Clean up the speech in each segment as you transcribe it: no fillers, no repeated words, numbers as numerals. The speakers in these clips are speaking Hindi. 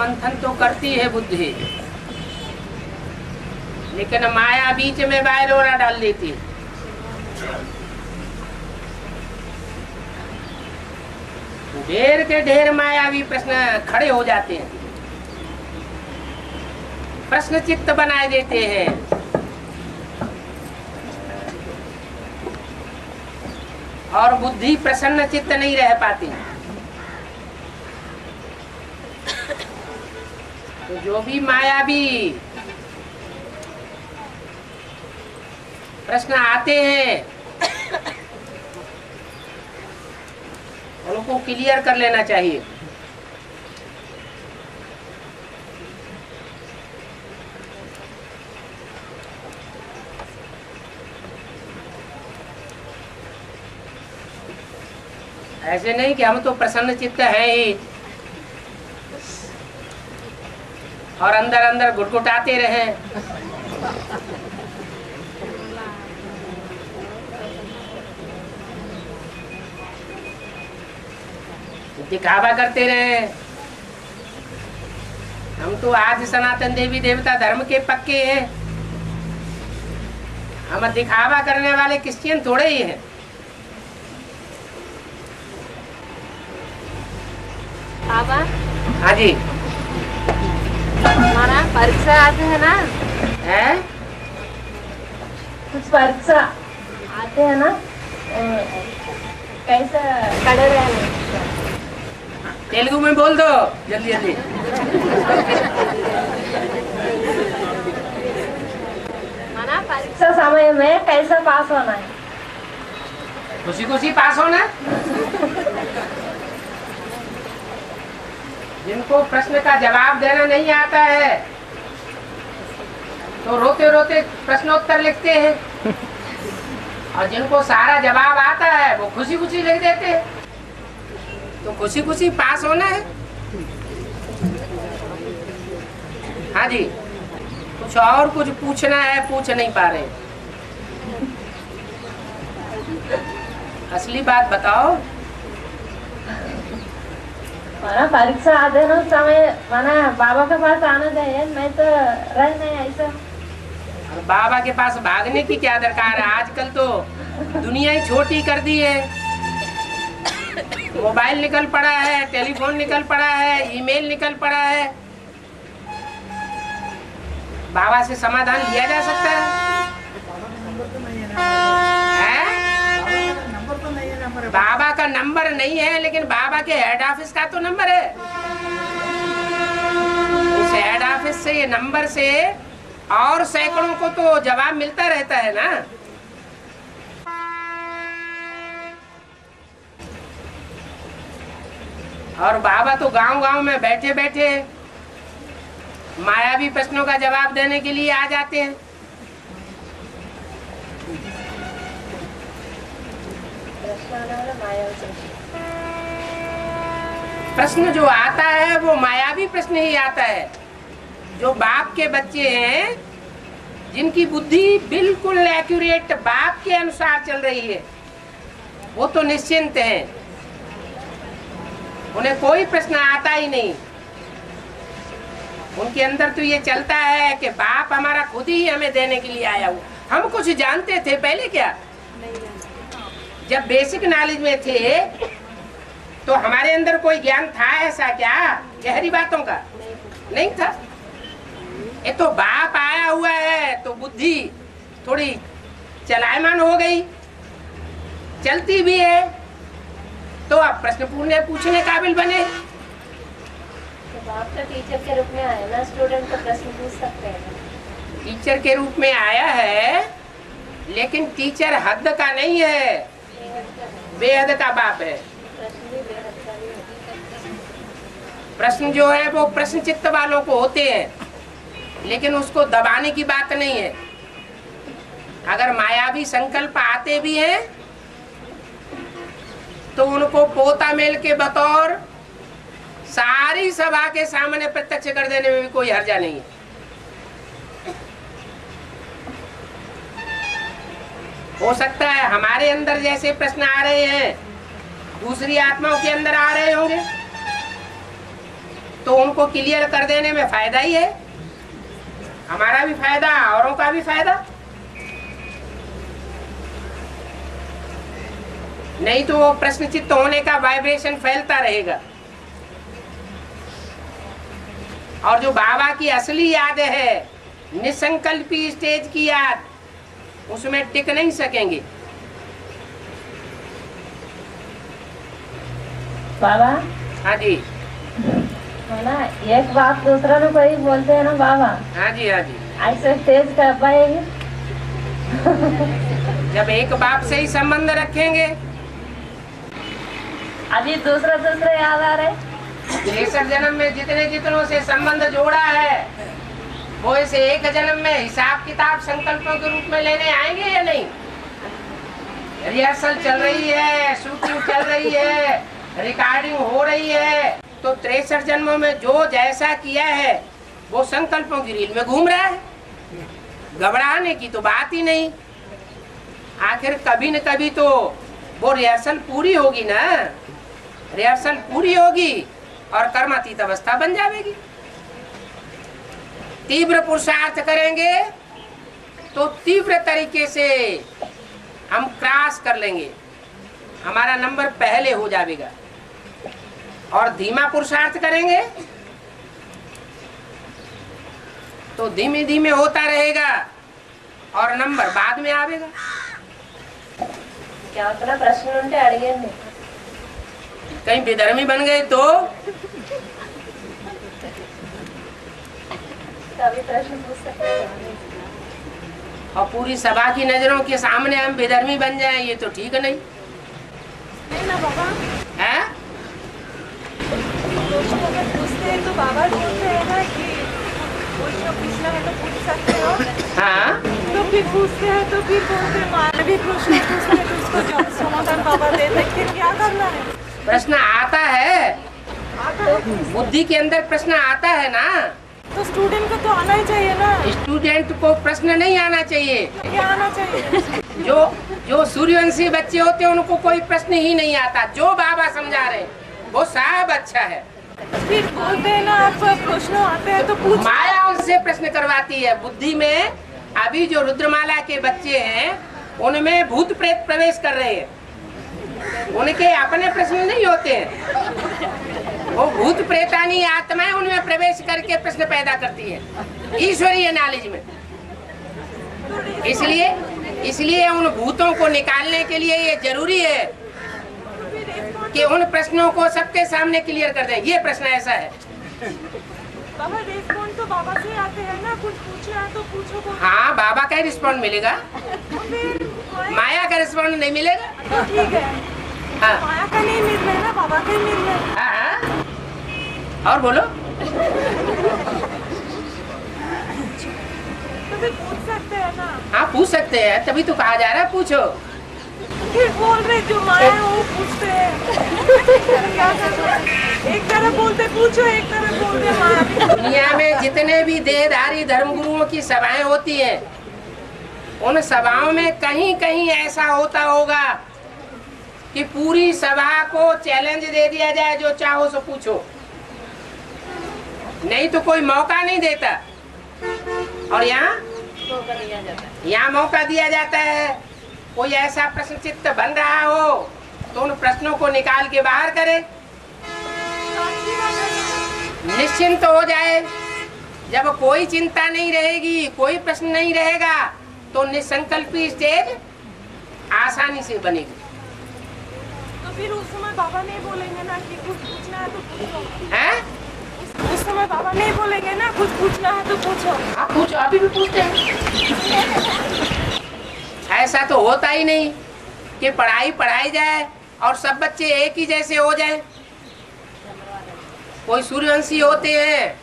मंथन तो करती है बुद्धि, लेकिन माया बीच में बायलोरा डाल देती है। ढेर के ढेर मायावी प्रश्न खड़े हो जाते हैं, प्रश्न चित्त बनाए देते हैं, और बुद्धि प्रसन्न चित्त नहीं रह पाती। तो जो भी मायावी प्रश्न आते हैं उनको क्लियर कर लेना चाहिए। ऐसे नहीं कि हम तो प्रसन्न चित्त है ही और अंदर अंदर गुटगुटाते रहे। दिखावा करते रहे। हम तो आज सनातन देवी देवता धर्म के पक्के हैं, हम दिखावा करने वाले क्रिश्चियन थोड़े ही हैं। बाबा, हाँ जी, हमारा परीक्षा आते हैं ना, है कुछ परीक्षा आते हैं ना, कैसा खड़े रहने। तेलुगु में बोल दो जल्दी जल्दी। माना परीक्षा समय में कैसा पास होना है? खुशी खुशी पास होना। जिनको प्रश्न का जवाब देना नहीं आता है तो रोते रोते प्रश्नोत्तर लिखते हैं, और जिनको सारा जवाब आता है वो खुशी खुशी लिख देते हैं। तो खुशी खुशी पास होना है। हाँ जी, कुछ और कुछ पूछना है, पूछ नहीं पा रहे। असली बात बताओ। माना परीक्षा आते ना समय माना बाबा के पास आना चाहिए, मैं तो रह नहीं ऐसा। और बाबा के पास भागने की क्या दरकार है? आजकल तो दुनिया ही छोटी कर दी है। मोबाइल निकल पड़ा है, टेलीफोन निकल पड़ा है, ईमेल निकल पड़ा है। बाबा से समाधान लिया जा सकता है? बाबा का नंबर नहीं है, लेकिन बाबा के हेड ऑफिस का तो नंबर है। उस हेड ऑफिस से, ये नंबर से और सैकड़ों को तो जवाब मिलता रहता है ना। और बाबा तो गांव गांव में बैठे बैठे मायावी प्रश्नों का जवाब देने के लिए आ जाते हैं। प्रश्न जो आता है वो मायावी प्रश्न ही आता है। जो बाप के बच्चे हैं, जिनकी बुद्धि बिल्कुल एक्यूरेट बाप के अनुसार चल रही है, वो तो निश्चिंत हैं, उन्हें कोई प्रश्न आता ही नहीं। उनके अंदर तो ये चलता है कि बाप हमारा खुद ही हमें देने के लिए आया हुआ। हम कुछ जानते थे पहले क्या? जब बेसिक नॉलेज में थे तो हमारे अंदर कोई ज्ञान था ऐसा क्या गहरी बातों का? नहीं था। ये तो बाप आया हुआ है तो बुद्धि थोड़ी चलायमान हो गई, चलती भी है, तो आप प्रश्न पूछने काबिल बने। तो बाप का टीचर के रूप में आया ना, स्टूडेंट को प्रश्न पूछ सकते हैं। टीचर के रूप में आया है, लेकिन टीचर हद का नहीं है, बेहद का बाप है। प्रश्न जो है वो प्रश्न चित्त वालों को होते हैं, लेकिन उसको दबाने की बात नहीं है। अगर मायावी संकल्प आते भी हैं तो उनको पोता मेल के बतौर सारी सभा के सामने प्रत्यक्ष कर देने में भी कोई हर्जा नहीं है। हो सकता है हमारे अंदर जैसे प्रश्न आ रहे हैं दूसरी आत्माओं के अंदर आ रहे होंगे, तो उनको क्लियर कर देने में फायदा ही है, हमारा भी फायदा, औरों का भी फायदा। नहीं तो वो प्रश्न चित्त होने का वाइब्रेशन फैलता रहेगा। और जो बाबा की असली याद है, निसंकल्पी स्टेज की याद, उसमें टिक नहीं सकेंगे। बाबा हाँ जी, है ना, एक बात दूसरा ने कोई बोलते हैं ना बाबा। हाँ जी, हाँ जी। ऐसे तेज कर पाएगी। जब एक बाप से ही संबंध रखेंगे। अभी दूसरा याद आ रहे। 63 जन्म में जितनों से संबंध जोड़ा है, वो इसे एक जन्म में हिसाब किताब संकल्पों के रूप में लेने आएंगे या नहीं? रिहर्सल चल रही है, शूटिंग चल रही है, रिकॉर्डिंग हो रही है, तो 63 जन्मों में जो जैसा किया है वो संकल्पों की रील में घूम रहा है। घबराने की तो बात ही नहीं। आखिर कभी न कभी तो वो रिहर्सल पूरी होगी ना, रिहर्सल पूरी होगी और कर्मातीत अवस्था बन जाएगी। तीव्र पुरुषार्थ करेंगे तो तीव्र तरीके से हम क्रॉस कर लेंगे, हमारा नंबर पहले हो जाएगा। और धीमा पुरुषार्थ करेंगे तो धीमे धीमे होता रहेगा और नंबर बाद में आवेगा। क्या अपना प्रश्न उनसे अड़िए नहीं, कहीं बेधर्मी बन गए तो कभी प्रश्न पूछ सकते हैं। और पूरी सभा की नजरों के सामने हम बेधर्मी बन जाएं, ये तो ठीक नहीं ना बाबा है। दोस्तों अगर पूछते हैं तो बाबा बोलते हैं ना कि प्रश्न पूछना है तो पूछ सकते हो। हाँ, तो फिर पूछते हैं तो फिर बोलते हैं मान भी प्रश्न पूछते हैं तो उसको जवाब समाधान बाबा देते हैं, फिर क्या करना है? प्रश्न आता है, आता है बुद्धि के अंदर प्रश्न आता है ना। तो स्टूडेंट को तो आना ही चाहिए ना। स्टूडेंट को प्रश्न नहीं आना चाहिए। क्या आना चाहिए? जो सूर्यवंशी बच्चे होते हैं उनको कोई प्रश्न ही नहीं आता। जो बाबा समझा रहे हैं वो सब अच्छा है। फिर बोलते हैं ना आप प्रश्न आते हैं तो पूछ। माया उनसे प्रश्न करवाती है। बुद्धि में अभी जो रुद्रमाला के बच्चे हैं उनमें भूत प्रेत प्रवेश कर रहे हैं, उनके अपने प्रश्न नहीं होते हैं। वो भूत प्रेतानी आत्माएं उनमें प्रवेश करके प्रश्न पैदा करती है ईश्वरीय नॉलेज में। इसलिए उन भूतों को निकालने के लिए ये जरूरी है कि उन प्रश्नों को सबके सामने क्लियर कर दें। ये प्रश्न ऐसा है। बाबा रिस्पॉन्ड तो बाबा से आते हैं ना, कुछ पूछना है तो पूछो को। हाँ, बाबा का ही रिस्पॉन्ड मिलेगा, फिर माया का रिस्पॉन्ड नहीं मिलेगा। तो ठीक है, हाँ माया का नहीं मिल रहा है ना, बाबा का ही मिल रहा है। हाँ, और बोलो। तो फिर पूछ सकते हैं ना। हाँ, पूछ सकते हैं, तभी तो कहा जा रहा है पूछो। फिर बोल रहे जो माया है वो पूछते हैं। क्या करना है? एक तरफ बोलते पूछो, एक तरफ बोलते माया। दुनिया में जितने भी देहधारी धर्मगुरुओं की सभाएं होती हैं, उन सभाओं में कहीं कहीं ऐसा होता होगा कि पूरी सभा को चैलेंज दे दिया जाए, जो चाहो सो पूछो, नहीं तो कोई मौका नहीं देता। और यहाँ मौका दिया जाता है। कोई ऐसा प्रश्न चित्त बन रहा हो तो उन प्रश्नों को निकाल के बाहर करे, निश्चिंत हो जाए। जब कोई चिंता नहीं रहेगी, कोई प्रश्न नहीं रहेगा, तो निसंकल्पी स्टेज आसानी से बनेगी। तो फिर उस समय बाबा नहीं बोलेंगे ना कि कुछ पूछना है तो पूछो। हैं? उस समय बाबा नहीं बोलेंगे ना कुछ पूछना है तो पूछो। आप पूछो, अभी भी पूछते हैं। ऐसा तो होता ही नहीं कि पढ़ाई जाए और सब बच्चे एक ही जैसे हो जाए। कोई सूर्यवंशी होते हैं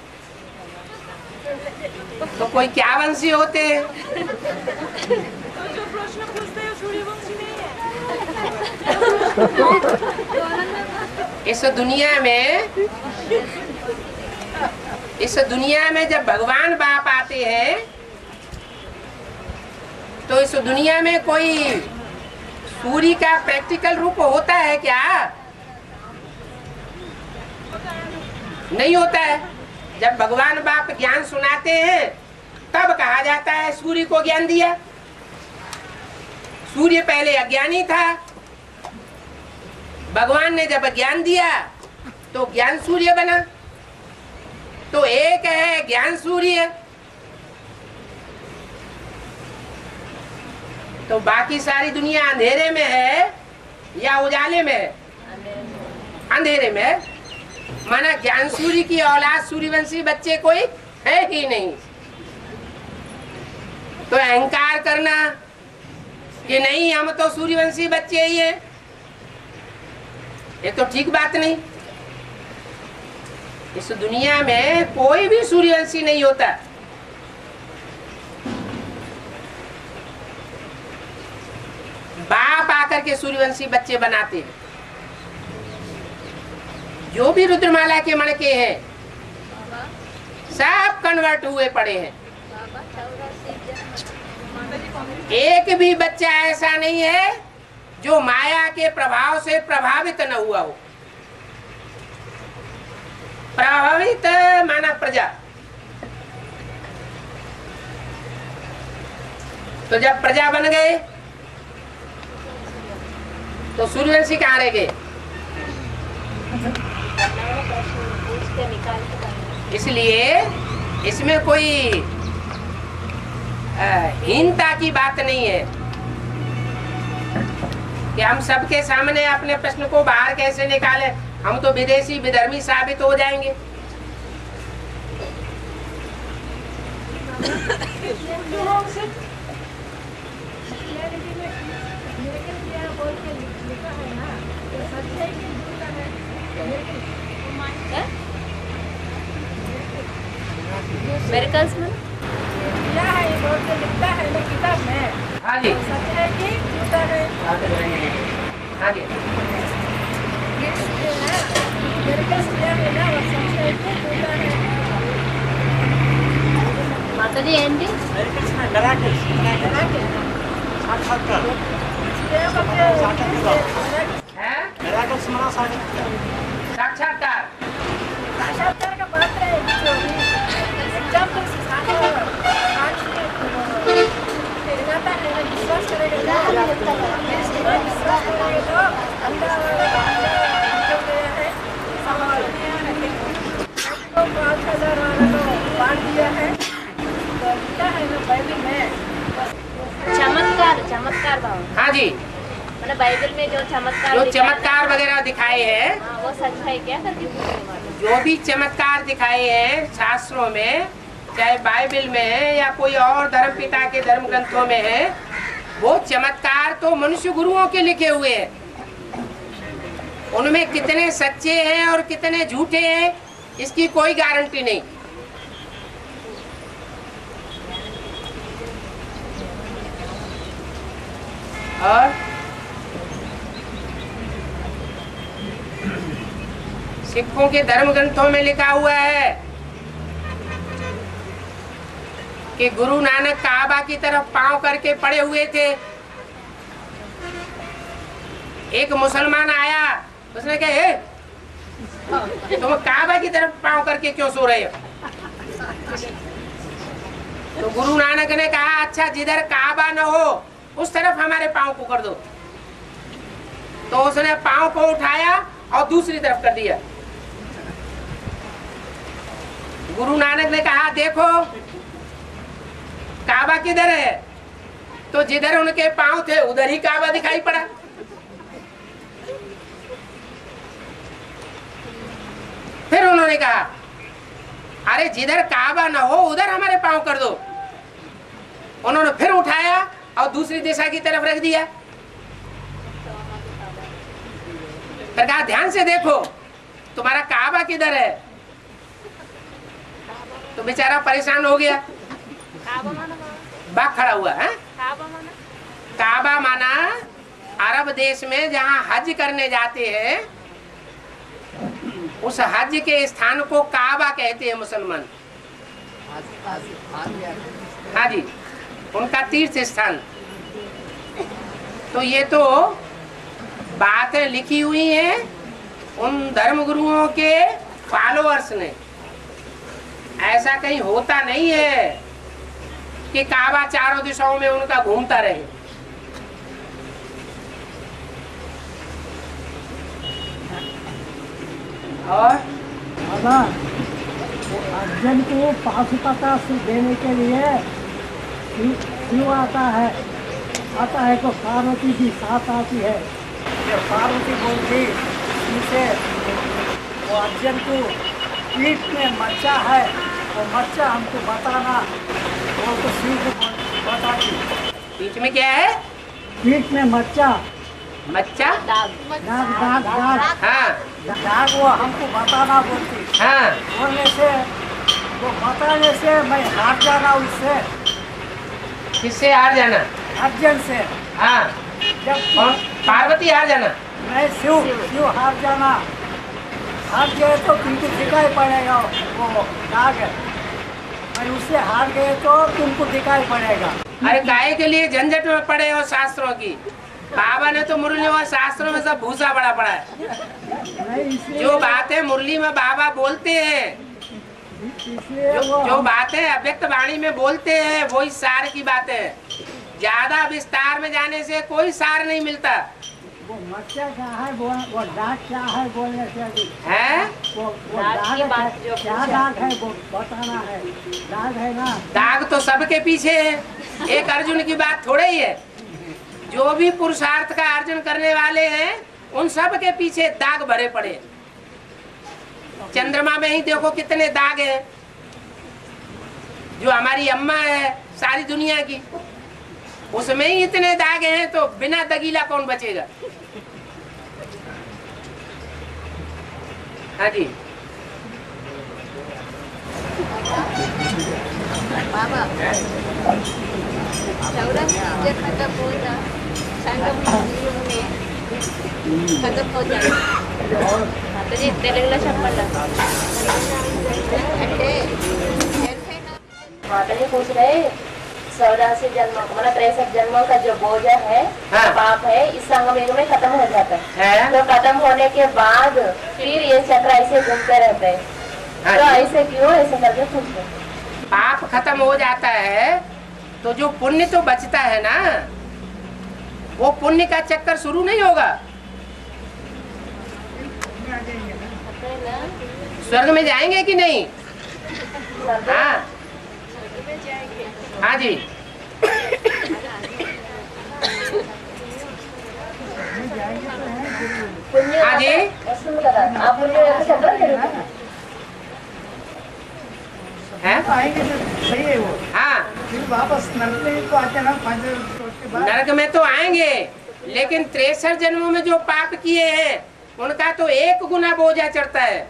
तो कोई क्या वंशी होते हैं। तो जो प्रश्न पूछते हैं सूर्यवंशी नहीं है। इस दुनिया में जब भगवान बाप आते हैं तो इस दुनिया में कोई सूर्य का प्रैक्टिकल रूप होता है क्या? नहीं होता है। जब भगवान बाप ज्ञान सुनाते हैं तब कहा जाता है सूर्य को ज्ञान दिया। सूर्य पहले अज्ञानी था, भगवान ने जब ज्ञान दिया तो ज्ञान सूर्य बना। तो एक है ज्ञान सूर्य, तो बाकी सारी दुनिया अंधेरे में है या उजाले में है? अंधेरे में है। माना ज्ञान सूर्य की औलाद सूर्यवंशी बच्चे कोई है ही नहीं। तो अहंकार करना कि नहीं हम तो सूर्यवंशी बच्चे ही हैं, ये तो ठीक बात नहीं। इस दुनिया में कोई भी सूर्यवंशी नहीं होता। बाप आकर के सूर्यवंशी बच्चे बनाते हैं। जो भी रुद्रमाला के मणके हैं सब कन्वर्ट हुए पड़े हैं। एक भी बच्चा ऐसा नहीं है जो माया के प्रभाव से प्रभावित न हुआ हो। प्रभावित माना प्रजा। तो जब प्रजा बन गए तो सूर्यवंशी कहाँ रह गए? इसलिए इसमें कोई हीनता की बात नहीं है कि हम सबके सामने अपने प्रश्न को बाहर कैसे निकालें। हम तो विदेशी विधर्मी साबित हो जाएंगे। मेरिकल्स में क्या है ये बोल के लिखता है ना किताब में। हाँ जी, सच है कि झूठा है? आगे मेरिकल्स क्या है ना, वो सच है कि झूठा है? माताजी ఏంటి साक्षात्कार। साक्षात्कार का पात्र है जो भी एग्जाम्पल से जाता है ना, विश्वास करेगा ना, विश्वास करेगा तो अंदर जो गया है सवाल तो 5,000 वाला तो बांट दिया है। तो लिखा है ना बाइबल में चमत्कार भाव। हाँ जी, मतलब बाइबल में जो चमत्कार जो दिखाए ना, चमत्कार वगैरह दिखाए हैं, हाँ, वो सच है क्या करके पूछने वाले। जो भी चमत्कार दिखाए हैं शास्त्रों में, चाहे बाइबल में है या कोई और धर्म पिता के धर्म ग्रंथों में है, वो चमत्कार तो मनुष्य गुरुओं के लिखे हुए हैं। उनमें कितने सच्चे हैं और कितने झूठे हैं इसकी कोई गारंटी नहीं। और सिखों के धर्म ग्रंथों में लिखा हुआ है कि गुरु नानक काबा की तरफ पांव करके पड़े हुए थे। एक मुसलमान आया, उसने कहा हे, तुम काबा की तरफ पांव करके क्यों सो रहे हो? तो गुरु नानक ने कहा अच्छा जिधर काबा न हो उस तरफ हमारे पांव को कर दो। तो उसने पांव को उठाया और दूसरी तरफ कर दिया। गुरु नानक ने कहा देखो काबा किधर है? तो जिधर उनके पांव थे उधर ही काबा दिखाई पड़ा। फिर उन्होंने कहा अरे जिधर काबा ना हो उधर हमारे पांव कर दो। उन्होंने फिर उठाया और दूसरी दिशा की तरफ रख दिया। फिर कहा ध्यान से देखो तुम्हारा काबा किधर है? तो बेचारा परेशान हो गया। बाग खड़ा हुआ है। काबा माना अरब देश में जहाँ हज करने जाते हैं उस हज के स्थान को काबा कहते हैं मुसलमान। हाँ जी, उनका तीर्थ स्थान। तो ये तो बातें लिखी हुई हैं उन धर्म गुरुओं के फॉलोअर्स ने। ऐसा कहीं होता नहीं है कि काबा चारों दिशाओं में उनका घूमता रहे। और अर्जुन को पाशुपता देने के लिए शिव आता है तो पार्वती भी साथ आती है। ये पार्वती बोलती इनसे वो अर्जुन को पीठ में मच्चा है, वो मच्चा हमको बताना, वो तो शिव को बताती। बीच में क्या है? पीठ में मच्चा, मच्चा, दाग दाग दाग, हाँ दाग वो हमको बताना बोलती। हाँ। बोलने से, वो बताने से मैं हार जाना उससे। किससे हार जाना? अर्जुन से। हाँ। जब कौन? पार्वती हार जाना? मैं शिव हार जाना। हार गए तो तुमको दिखाई पड़ेगा वो दाग है। मैं उससे हार गए तो तुमको दिखाई पड़ेगा। अरे काहे के लिए झंझट में पड़े हो शास्त्रों की? बाबा ने तो मुरली और शास्त्रों में सब भूसा बड़ा पड़ा है। जो बातें मुरली में बाबा बोलते हैं, जो बातें अव्यक्त वाणी में बोलते हैं, वही सार की बातें हैं। ज्यादा विस्तार में जाने से कोई सार नहीं मिलता। वो मच्चा क्या है, वो दाग क्या है बोलने से अभी है? वो दाग है, क्या दाग है वो बताना है। दाग है ना, दाग तो सबके पीछे है। एक अर्जुन की बात थोड़े ही है। जो भी पुरुषार्थ का अर्जन करने वाले हैं, उन सब के पीछे दाग भरे पड़े। चंद्रमा में ही देखो कितने दाग हैं। जो हमारी अम्मा है सारी दुनिया की, उसमें ही इतने दाग हैं, तो बिना दगीला कौन बचेगा? हाँ जी। बाबा चौरासी खत्म हो जा, संगम खत्म हो जाए। माताजी तेलुगुలో చెప్పండి। माताजी पूछ रहे 84 जन्मों मतलब 63 जन्मों का जो बोझा है, हाँ। पाप है, इस संगम युग में खत्म हो जाता है। तो खत्म होने के बाद फिर ये चक्र ऐसे घूमते रहते हैं। हाँ तो जी। ऐसे क्यों, ऐसे करके पूछते हैं। पाप खत्म हो जाता है तो जो पुण्य तो बचता है ना, वो पुण्य का चक्कर शुरू नहीं होगा। स्वर्ग में जाएंगे कि नहीं? हाँ हाँ जी। पुण्य हाँ जी। आप पुण्य चक्र करेंगे। है? आएंगे तो सही है वो। हाँ, फिर वापस नरक में तो आते ना 5 वर्ष के बाद। नरक में तो आएंगे, लेकिन 63 जन्मों में जो पाप किए हैं उनका तो 1 गुना बोझा चढ़ता है,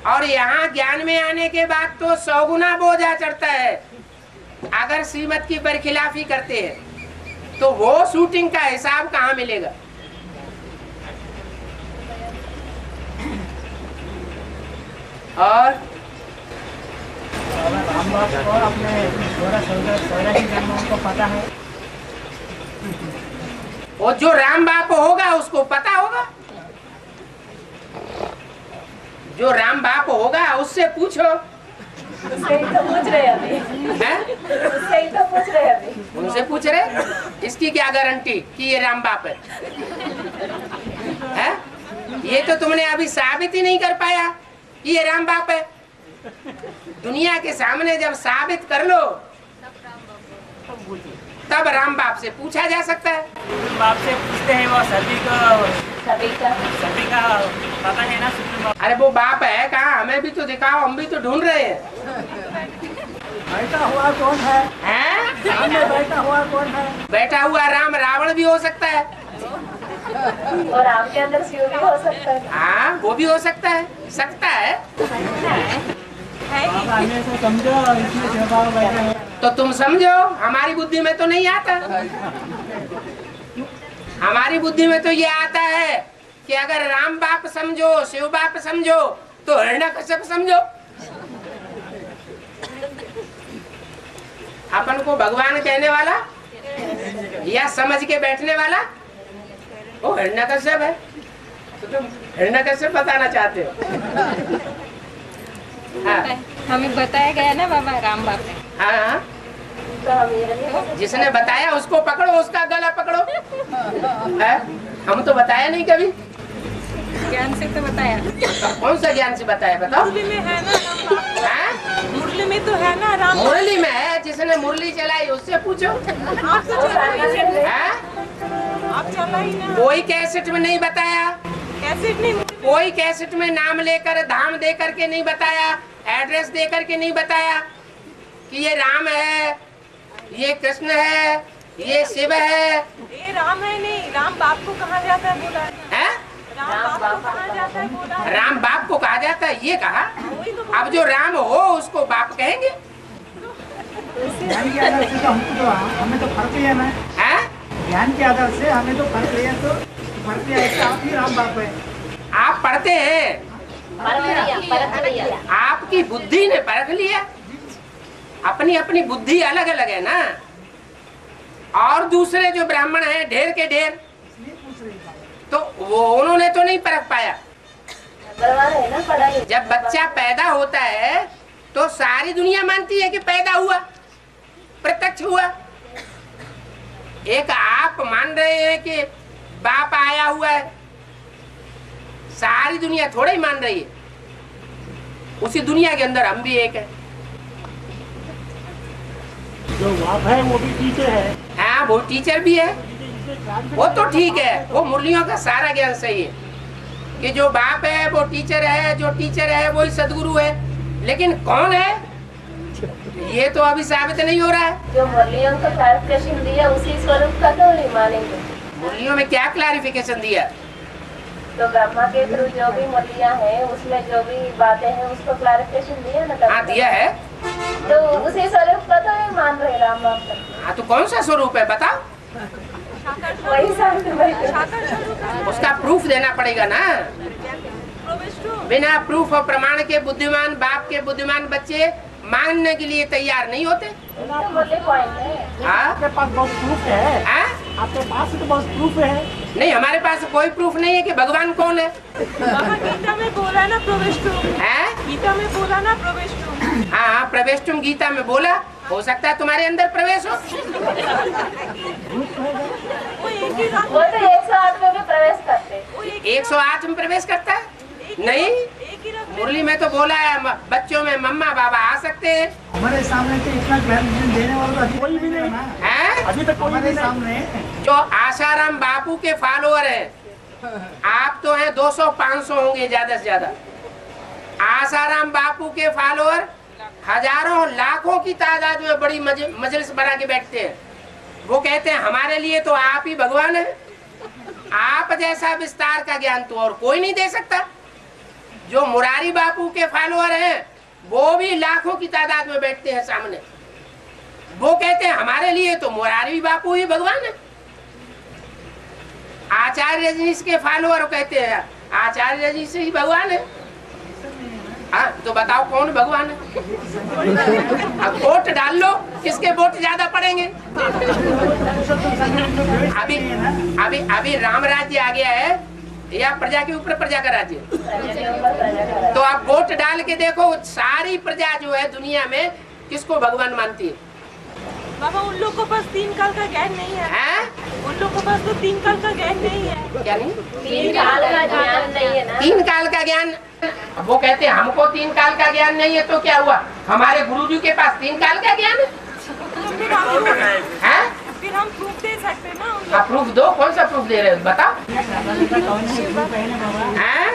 और यहाँ ज्ञान में आने के बाद तो 100 गुना बोझा चढ़ता है। अगर श्रीमत की बरखिलाफी करते हैं तो वो शूटिंग का हिसाब कहाँ मिलेगा? और राम बाप को अपने 16 जन्मों को पता है। वो जो राम बाप होगा उसको पता होगा। जो राम बाप होगा उससे पूछो। उससे ही तो पूछ रहे अभी। हैं? उससे ही तो पूछ रहे अभी। उनसे पूछ रहे, इसकी क्या गारंटी कि ये राम बाप है? हैं? ये तो तुमने अभी साबित ही नहीं कर पाया कि ये राम बाप है। दुनिया के सामने जब साबित कर लो तब राम बाप से पूछा जा सकता है। बाप से पूछते हैं, वो सभी का पता है ना। अरे वो बाप है कहाँ? हमें भी तो दिखाओ, हम भी तो ढूंढ रहे हैं। बैठा हुआ कौन है? हैं? सामने बैठा हुआ कौन है? बैठा हुआ राम रावण भी हो सकता है। और राम के अंदर शिव भी हो सकता है। हाँ, वो भी हो सकता है। सकता है बाबा हमें तो समझो, इसमें जवाब बैठे हैं। तो तुम समझो, हमारी बुद्धि में तो नहीं आता। हमारी बुद्धि में तो ये आता है कि अगर राम बाप समझो, शिव बाप समझो, तो हिरण्यकश्यप समझो। अपन को भगवान कहने वाला या समझ के बैठने वाला वो हिरण्यकश्यप है। तो तुम हिरण्यकश्यप बताना चाहते हो? हाँ हमें बताया गया ना बाबा राम बाप ने। हाँ, तो हम ये नहीं जिसने बताया उसको पकड़ो, उसका गला पकड़ो। है? हम तो बताया नहीं कभी। ज्ञान से तो बताया। तो कौन सा ज्ञान से बताया बताओ? मुरली में है ना राम बाप। हैं? मुरली में तो है ना राम बाप। मुरली में है, जिसने मुरली चलाई उससे पूछो। आप तो चला ही नहीं। हैं? आप चला ही ना। कोई कैसेट में नहीं बताया, कैसे नहीं। कोई कैसेट में नाम लेकर धाम दे करके नहीं बताया, एड्रेस दे करके नहीं बताया कि ये राम है, ये कृष्ण है, ये शिव है। ये राम है नहीं, राम बाप को कहा जाता है बोला है। हैं? राम बाप को कहा जाता है बोला है। राम बाप को कहा जाता है, ये कहा। वही तो अब जो राम हो उसको बाप कहेंगे? ज्ञान के आधार से तो हमको तो हमें तो फर्क ही है ना। हैं? ज्ञान के आधार से हमें तो फर्क है, तो फर्क है कि आप ही राम बाप है। आप पढ़ते हैं, परख लिया। आपकी बुद्धि ने परख लिया। अपनी अपनी बुद्धि अलग अलग है ना। और दूसरे जो ब्राह्मण हैं ढेर के ढेर, तो वो उन्होंने तो नहीं परख पाया। है ना पढ़ाई। जब बच्चा पैदा होता है तो सारी दुनिया मानती है कि पैदा हुआ, प्रत्यक्ष हुआ। एक आप मान रहे हैं कि बाप आया हुआ है, सारी दुनिया थोड़ा ही मान रही है। उसी दुनिया के अंदर हम भी एक है। जो बाप है वो भी टीचर है। हाँ, वो टीचर भी है, वो तो ठीक है। वो मुरलियों का सारा ज्ञान सही है कि जो बाप है वो टीचर है, जो टीचर है वही सदगुरु है। लेकिन कौन है ये तो अभी साबित नहीं हो रहा है। जो मुरलियों को क्लैरिफिकेशन दिया उसी स्वरूप का तो नहीं मानेंगे। मुरलियों में क्या क्लैरिफिकेशन दिया? तो ब्रह्मा के थ्रू जो भी मुरलियां हैं उसमें जो भी बातें हैं उसको क्लैरिफिकेशन दिया ना। हाँ दिया है। तो उसी स्वरूप का तो नहीं मान रहे राम बाप का। हाँ तो कौन सा स्वरूप है बताओ? वही सामने उसका प्रूफ देना पड़ेगा ना। बिना प्रूफ और प्रमाण के बुद्धिमान बाप के बुद्धिमान बच्चे मानने के लिए तैयार नहीं होते। तो मुरली पॉइंट है। हाँ? आपके पास बहुत प्रूफ है। हाँ? आपके पास तो बहुत प्रूफ है। नहीं, हमारे पास कोई प्रूफ नहीं है कि भगवान कौन है। बाबा गीता में बोला ना प्रवेष्टुम। हैं? गीता में बोला ना प्रवेष्टुम। हाँ, प्रवेश तुम गीता में बोला, हो सकता है तुम्हारे अंदर प्रवेश हो। वो एक ही राम। वो तो 108 में भी प्रवेश करते। वो एक 108 में प्रवेश करता है? नहीं, एक ही रथ में। मुरली में तो बोला है बच्चों में मम्मा बाबा आ सकते हैं। हमारे सामने तो इतना क्लैरिफिकेशन देने वाला तो कोई भी नहीं है। हैं? अभी तक हमारे सामने जो आसाराम बापू के फॉलोअर हैं, आप तो हैं 200-500 होंगे ज्यादा से ज्यादा। आसाराम बापू के फॉलोअर हजारों लाखों की तादाद में बड़ी मजलिस बना के बैठते हैं। वो कहते हैं हमारे लिए तो आप ही भगवान है। आप जैसा विस्तार का ज्ञान तो और कोई नहीं दे सकता। जो मुरारी बापू के फॉलोअर हैं वो भी लाखों की तादाद में बैठते हैं सामने। वो कहते हैं हमारे लिए तो मुरारी बापू ही भगवान है। आचार्य जी के फॉलोअर कहते हैं आचार्य जी से ही भगवान है। हाँ, तो बताओ कौन भगवान है? अब वोट डाल लो, किसके वोट ज्यादा पड़ेंगे? अभी अभी अभी राम राज्य आ गया है या प्रजा के ऊपर प्रजा का राज्य? तो आप वोट डाल के देखो, सारी प्रजा जो है दुनिया में किसको भगवान मानती है? बाबा उन लोग को पास 3 काल का ज्ञान नहीं है। हैं? उन लोग को पास तो 3 काल का ज्ञान नहीं है। क्या नहीं? 3 काल का ज्ञान नहीं है ना। 3 काल का ज्ञान। वो कहते हैं हमको 3 काल का ज्ञान नहीं है, तो क्या हुआ? हमारे गुरुजी के पास 3 काल का ज्ञान है। हैं? फिर हम प्रूफ दे सकते हैं ना उन लोग। आप प्रूफ दो, कौन सा प्रूफ दे रहे हो बताओ? हैं?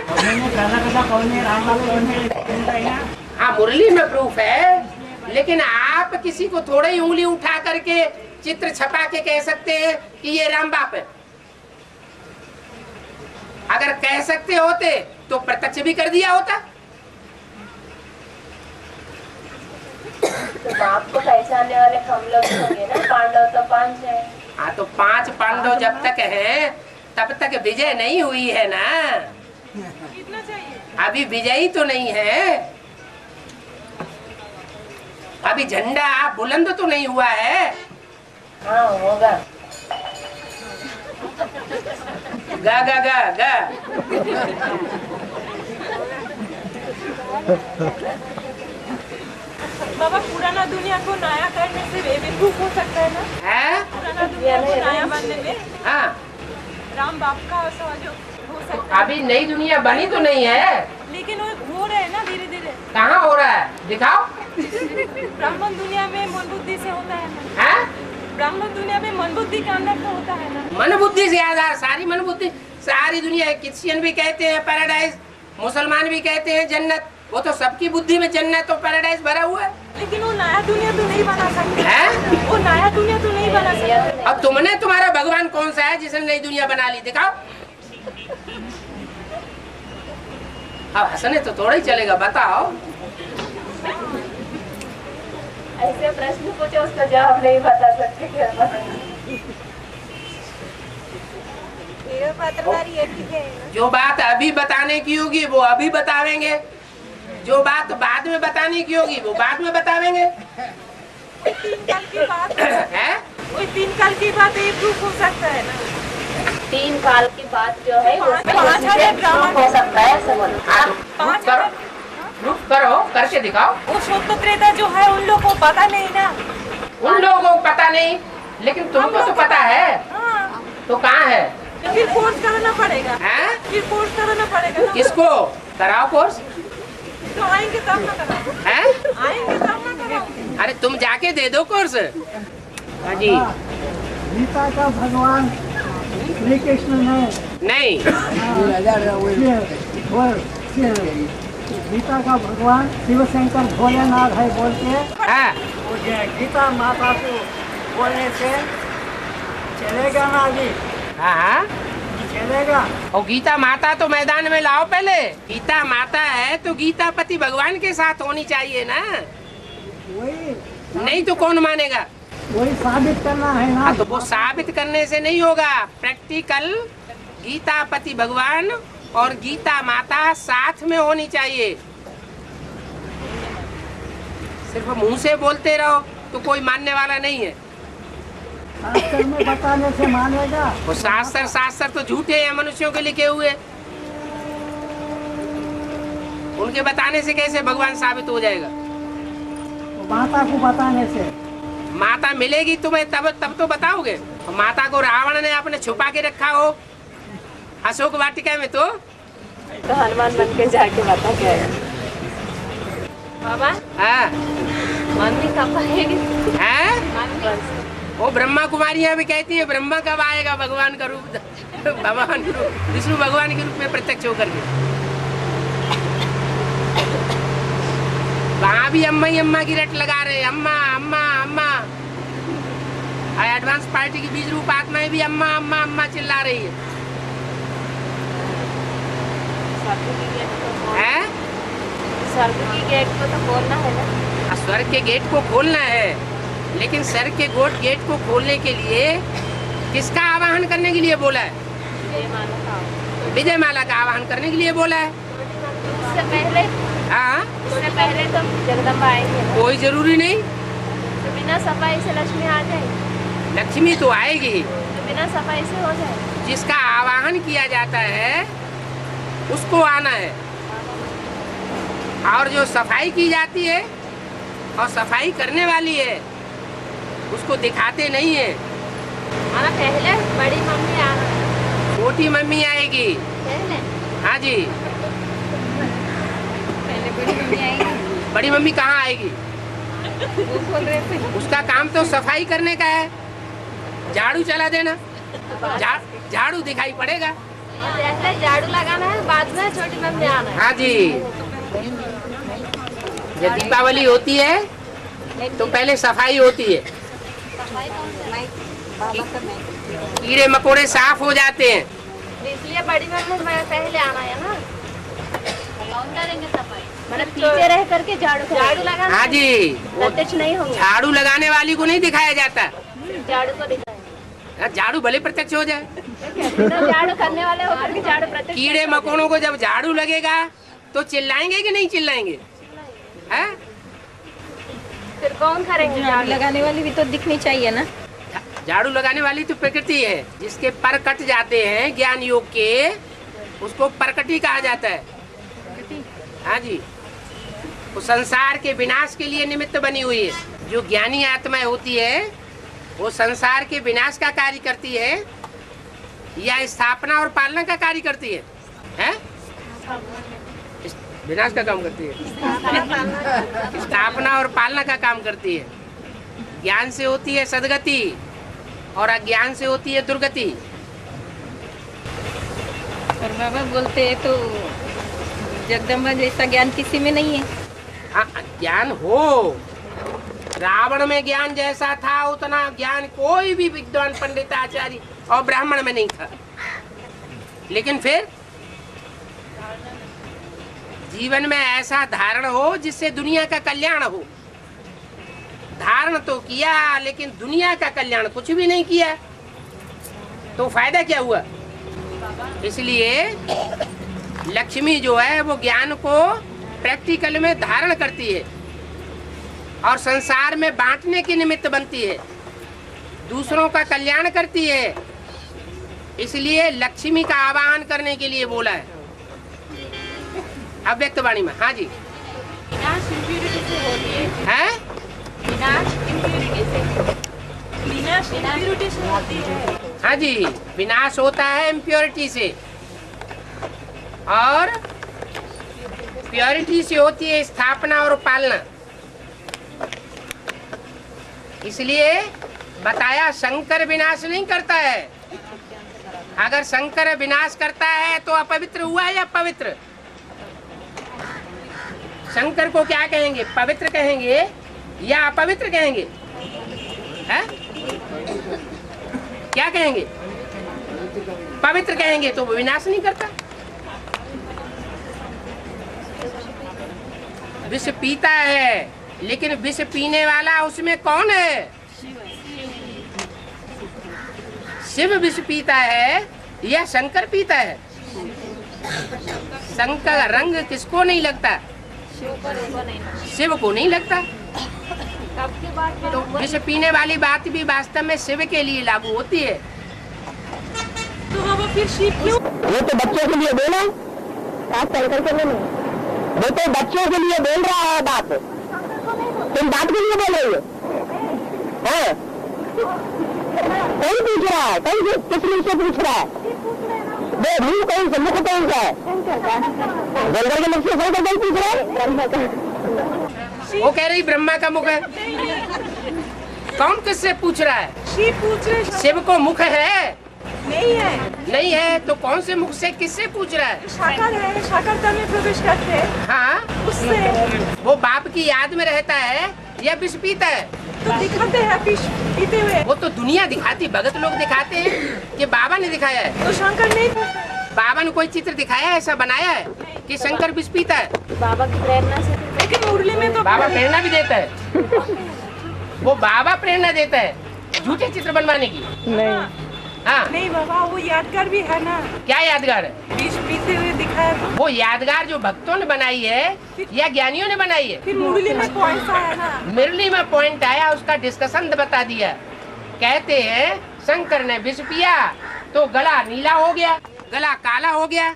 हाँ, मुरली में प्रूफ है, लेकिन आप किसी को थोड़ा ही उंगली उठा करके चित्र छपा के कह सकते हैं कि ये राम बाप है। अगर कह सकते होते तो प्रत्यक्ष भी कर दिया होता। तो बाप को पहचानने वाले हम लोग होंगे ना। पांडव तो 5 है। हाँ, तो 5 पांडव जब तक हैं तब तक विजय नहीं हुई है ना। कितना चाहिए? अभी विजयी तो नहीं है, अभी झंडा बुलंद तो नहीं हुआ है। हाँ होगा। गा गा गा गा। बाबा पुराना दुनिया को नया करने से बेवकूफ हो सकता है ना? है? पुराना दुनिया को नया बनने में हाँ, राम बाप का सहयोग हो सकता है। अभी नई दुनिया बनी तो नहीं है, लेकिन वो हो रहे हैं ना धीरे धीरे। कहाँ हो रहा है, दिखाओ। ब्राह्मण दुनिया में मन बुद्धि से होता है ना। है? ब्राह्मण दुनिया में मन बुद्धि के अंदर तो होता है ना। मन बुद्धि से आधार, सारी मन बुद्धि, सारी दुनिया है। क्रिश्चियन भी कहते हैं पैराडाइज, मुसलमान भी कहते हैं जन्नत, वो तो सबकी बुद्धि में जन्नत और पैराडाइज भरा हुआ है। लेकिन वो नया दुनिया तो नहीं बना सकते है? वो नया दुनिया तो नहीं बना सकते। अब तुमने, तुम्हारा भगवान कौन सा है जिसने नई दुनिया बना ली, दिखाओ। अब हंसने तो थोड़ा ही चलेगा, बताओ। ऐसे प्रश्न पूछे उसका जवाब नहीं बता सकते क्या? जो बात अभी बताने की होगी वो अभी बतावेंगे, जो बात बाद में बताने की होगी वो बाद में बतावेंगे। 3 साल की बात है? कोई 3 साल की बात ये प्रूफ हो सकता है ना। 3 साल की बात जो है वो 5,000 ड्रामा हो सकता है ऐसे बोलो। प्रूफ करो, प्रूफ करो, करके दिखाओ। वो शुद्ध त्रेता जो है उन लोगों को पता नहीं ना। उन लोगों को पता नहीं, लेकिन तुमको तो पता है। हाँ, तो कहाँ है? फिर कोर्स कराना पड़ेगा। हैं? फिर कोर्स कराना पड़ेगा ना। किसको कराओ कोर्स? तो आएंगे तब ना कराओ। हैं? आएंगे तब ना कराओ। अरे तुम जाके दे दो कोर्स। हाँ जी। गीता का भगवान श्री कृष्ण ने नहीं, गीता का भगवान शिव शंकर भोलेनाथ है बोल के हाँ, वो गीता माता को बोलने से चलेगा ना जी? हाँ, हाँ। चलेगा। और गीता माता तो मैदान में लाओ पहले। गीता माता है तो गीता पति भगवान के साथ होनी चाहिए ना, वही नहीं तो कौन मानेगा? वही साबित करना है ना। हाँ, तो वो साबित करने से नहीं होगा, प्रैक्टिकल गीता पति भगवान और गीता माता साथ में होनी चाहिए। सिर्फ मुंह से बोलते रहो तो कोई मानने वाला नहीं है। शास्त्र में बताने से मानेगा। वो शास्त्र तो झूठे हैं, मनुष्यों के लिखे हुए। उनके बताने से कैसे भगवान साबित हो जाएगा? माता को बताने से। माता मिलेगी तुम्हें तब तो बताओगे। और माता को रावण ने आपने छुपा के रखा हो अशोक वाटिका में, तो हनुमान बन के जाके बता क्या है बाबा? हाँ, मम्मी कब आएगी? हैं? वो ब्रह्मा कुमारियां भी कहती है ब्रह्मा कब आएगा भगवान का रूप, भगवान के रूप, विष्णु भगवान के रूप में प्रत्यक्ष होकर के। वहाँ भी अम्मा ही अम्मा की रट लगा रहे हैं, अम्मा अम्मा अम्मा। एडवांस पार्टी की बीज रूप आत्माएं भी अम्मा अम्मा अम्मा चिल्ला रही है। हैं? स्वर्ग की गेट को तो खोलना है ना। स्वर्ग के गेट को खोलना है, लेकिन स्वर्ग के गेट को खोलने के लिए किसका आवाहन करने के लिए बोला है? विजय माला का आवाहन करने के लिए बोला है। उससे पहले, हाँ, उससे पहले तो जगदम्बा आएंगे। कोई जरूरी नहीं, तो बिना सफाई से लक्ष्मी आ जाएगी। लक्ष्मी तो आएगी, तो बिना सफाई से हो जाए। जिसका आवाहन किया जाता है उसको आना है। और जो सफाई की जाती है और सफाई करने वाली है उसको दिखाते नहीं है। माना पहले बड़ी मम्मी आना है। छोटी मम्मी आएगी। पहले? हाँ जी। पहले बड़ी मम्मी आएगी। बड़ी मम्मी कहाँ आएगी? वो खोल रहे थे। उसका काम तो सफाई करने का है, झाड़ू चला देना, झाड़ू दिखाई पड़ेगा। पहले झाड़ू लगाना है, बाद में छोटी मम्मी आना है। हाँ जी। जब दीपावली होती है तो पहले सफाई होती है, कीड़े मकोड़े साफ हो जाते हैं, इसलिए बड़ी मम्मी पहले आना है ना। कौन करेंगे सफाई? मतलब पीछे रह करके झाड़ू लगाना। हाँ जी। प्रत्यक्ष नहीं होंगे। झाड़ू लगाने वाली को नहीं दिखाया जाता, झाड़ू को दिखाएंगे। झाड़ू भले प्रत्यक्ष हो जाए। झाड़ू करने वाले होकर के झाड़ू प्रत्यक्ष। कीड़े मकोड़ों को जब झाड़ू लगेगा तो चिल्लाएंगे कि नहीं चिल्लाएंगे? है? फिर कौन करेंगे? झाड़ू लगाने वाली भी तो दिखनी चाहिए ना। झाड़ू लगाने वाली तो प्रकृति है, जिसके पर कट जाते हैं ज्ञान योग के, उसको प्रकृति कहा जाता है। हाँ जी। वो संसार के विनाश के लिए निमित्त बनी हुई है। जो ज्ञानी आत्मा होती है वो संसार के विनाश का कार्य करती है या स्थापना और पालना का कार्य करती है, हैं? विनाश का काम करती है, स्थापना और पालना का काम करती है। ज्ञान से होती है सदगति और अज्ञान से होती है दुर्गति। और बाबा बोलते हैं तो जगदम्बा जैसा ज्ञान किसी में नहीं है। हाँ, ज्ञान हो, रावण में ज्ञान जैसा था उतना ज्ञान कोई भी विद्वान पंडित आचार्य और ब्राह्मण में नहीं था। लेकिन फिर जीवन में ऐसा धारण हो जिससे दुनिया का कल्याण हो। धारण तो किया लेकिन दुनिया का कल्याण कुछ भी नहीं किया तो फायदा क्या हुआ। इसलिए लक्ष्मी जो है वो ज्ञान को प्रैक्टिकल में धारण करती है और संसार में बांटने के निमित्त बनती है, दूसरों का कल्याण करती है। इसलिए लक्ष्मी का आवाहन करने के लिए बोला है अव्यक्त वाणी में। हाँ जी, विनाश इम्प्योरिटी से होती है। है विनाश इम्प्योरिटी से, विनाश इम्प्योरिटी से होती है। हाँ जी, विनाश होता है इम्प्योरिटी से और प्योरिटी से होती है स्थापना और पालना। इसलिए बताया शंकर विनाश नहीं करता है। अगर शंकर विनाश करता है तो अपवित्र हुआ या पवित्र? शंकर को क्या कहेंगे, पवित्र कहेंगे या अपवित्र कहेंगे? है? क्या कहेंगे? पवित्र कहेंगे तो वो विनाश नहीं करता। विष पीता है लेकिन विष पीने वाला उसमें कौन है? शिव विष पीता है या शंकर पीता है? शंकर रंग किसको नहीं लगता? शिव को नहीं लगता। तो विष पीने वाली बात भी वास्तव में शिव के लिए लागू होती है। तो बाबा फिर शिव क्यों? वो तो बच्चों के लिए बोला, आप शंकर के लिए नहीं। वो तो बच्चों के लिए बोल रहा है बात, तुम बात के लिए बोल रही हो? हाँ? कौन पूछ रहा है? कौन किस लिए से पूछ रहा है? वो मुंह कौन से, मुख कौन सा है? जंगल के मुख से शंकर कौन पूछ रहा है? वो कह रही ब्रह्मा का मुख है। कौन किससे पूछ रहा है? शिव पूछ रहे। शिव को मुख है? नहीं है। नहीं है तो कौन से मुख से किससे पूछ रहा है? शाकर है, शाकरता में प्रवेश करते हैं। हाँ, उससे वो बाप की याद में रहता है या विष पीता है? तो दिखाते हैं विष पीते हुए। वो तो दुनिया दिखाती, भगत लोग दिखाते हैं कि बाबा ने दिखाया है। तो शंकर नहीं, बाबा ने कोई चित्र दिखाया है, ऐसा बनाया है कि शंकर विष पीता है? बाबा की प्रेरणा से। लेकिन मुरली में तो बाबा प्रेरणा भी देता है। वो बाबा प्रेरणा देता है झूठे चित्र बनवाने की। नहीं, हाँ, नहीं बाबा, वो यादगार भी है ना। क्या यादगार है? विष पीते हुए दिखाया तो। वो यादगार जो भक्तों ने बनाई है या ज्ञानियों ने बनाई है? फिर मुरली में पॉइंट सा है ना। मुरली में पॉइंट आया, उसका डिस्कशन बता दिया। कहते हैं शंकर ने विष पिया तो गला नीला हो गया, गला काला हो गया।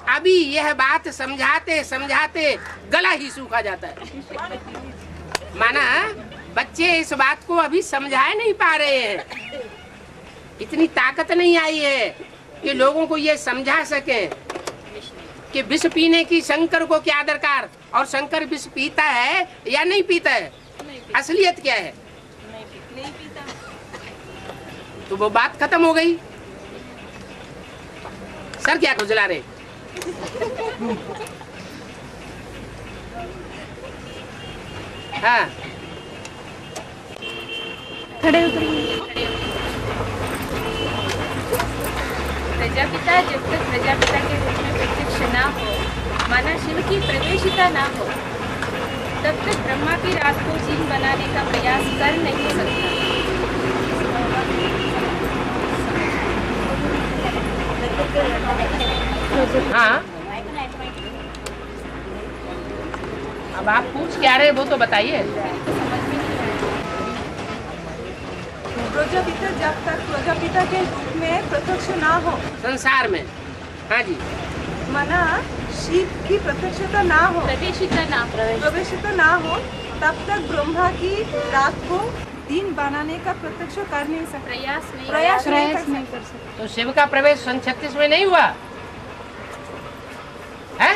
अभी यह बात समझाते समझाते गला ही सूखा जाता है। माना बच्चे इस बात को अभी समझा नहीं पा रहे हैं, इतनी ताकत नहीं आई है कि लोगों को ये समझा सके कि विष पीने की शंकर को क्या दरकार, और शंकर विष पीता है या नहीं पीता है, असलियत क्या है। नहीं पीता। तो वो बात खत्म हो गई। सर क्या खुजला रहे? हाँ, खड़े उतरिए। प्रजापिता जब तक प्रजापिता के रूप में प्रत्यक्ष ना हो, माना शिव की प्रवेशिता ना हो, तब तक ब्रह्मा की रात को जीव बनाने का प्रयास कर नहीं सकता। हाँ, अब आप पूछ क्या रहे वो तो बताइए। प्रजापिता जब तक प्रजापिता के रूप में प्रत्यक्ष ना हो, संसार में, हाँ जी, मना शिव की प्रत्यक्षता ना हो, प्रवेशिता ना हो, तब तक ब्रह्मा की रात को दिन बनाने का प्रत्यक्ष कर नहीं सकते, प्रयास नहीं कर सकते। तो शिव का प्रवेश सन 36 में नहीं हुआ है?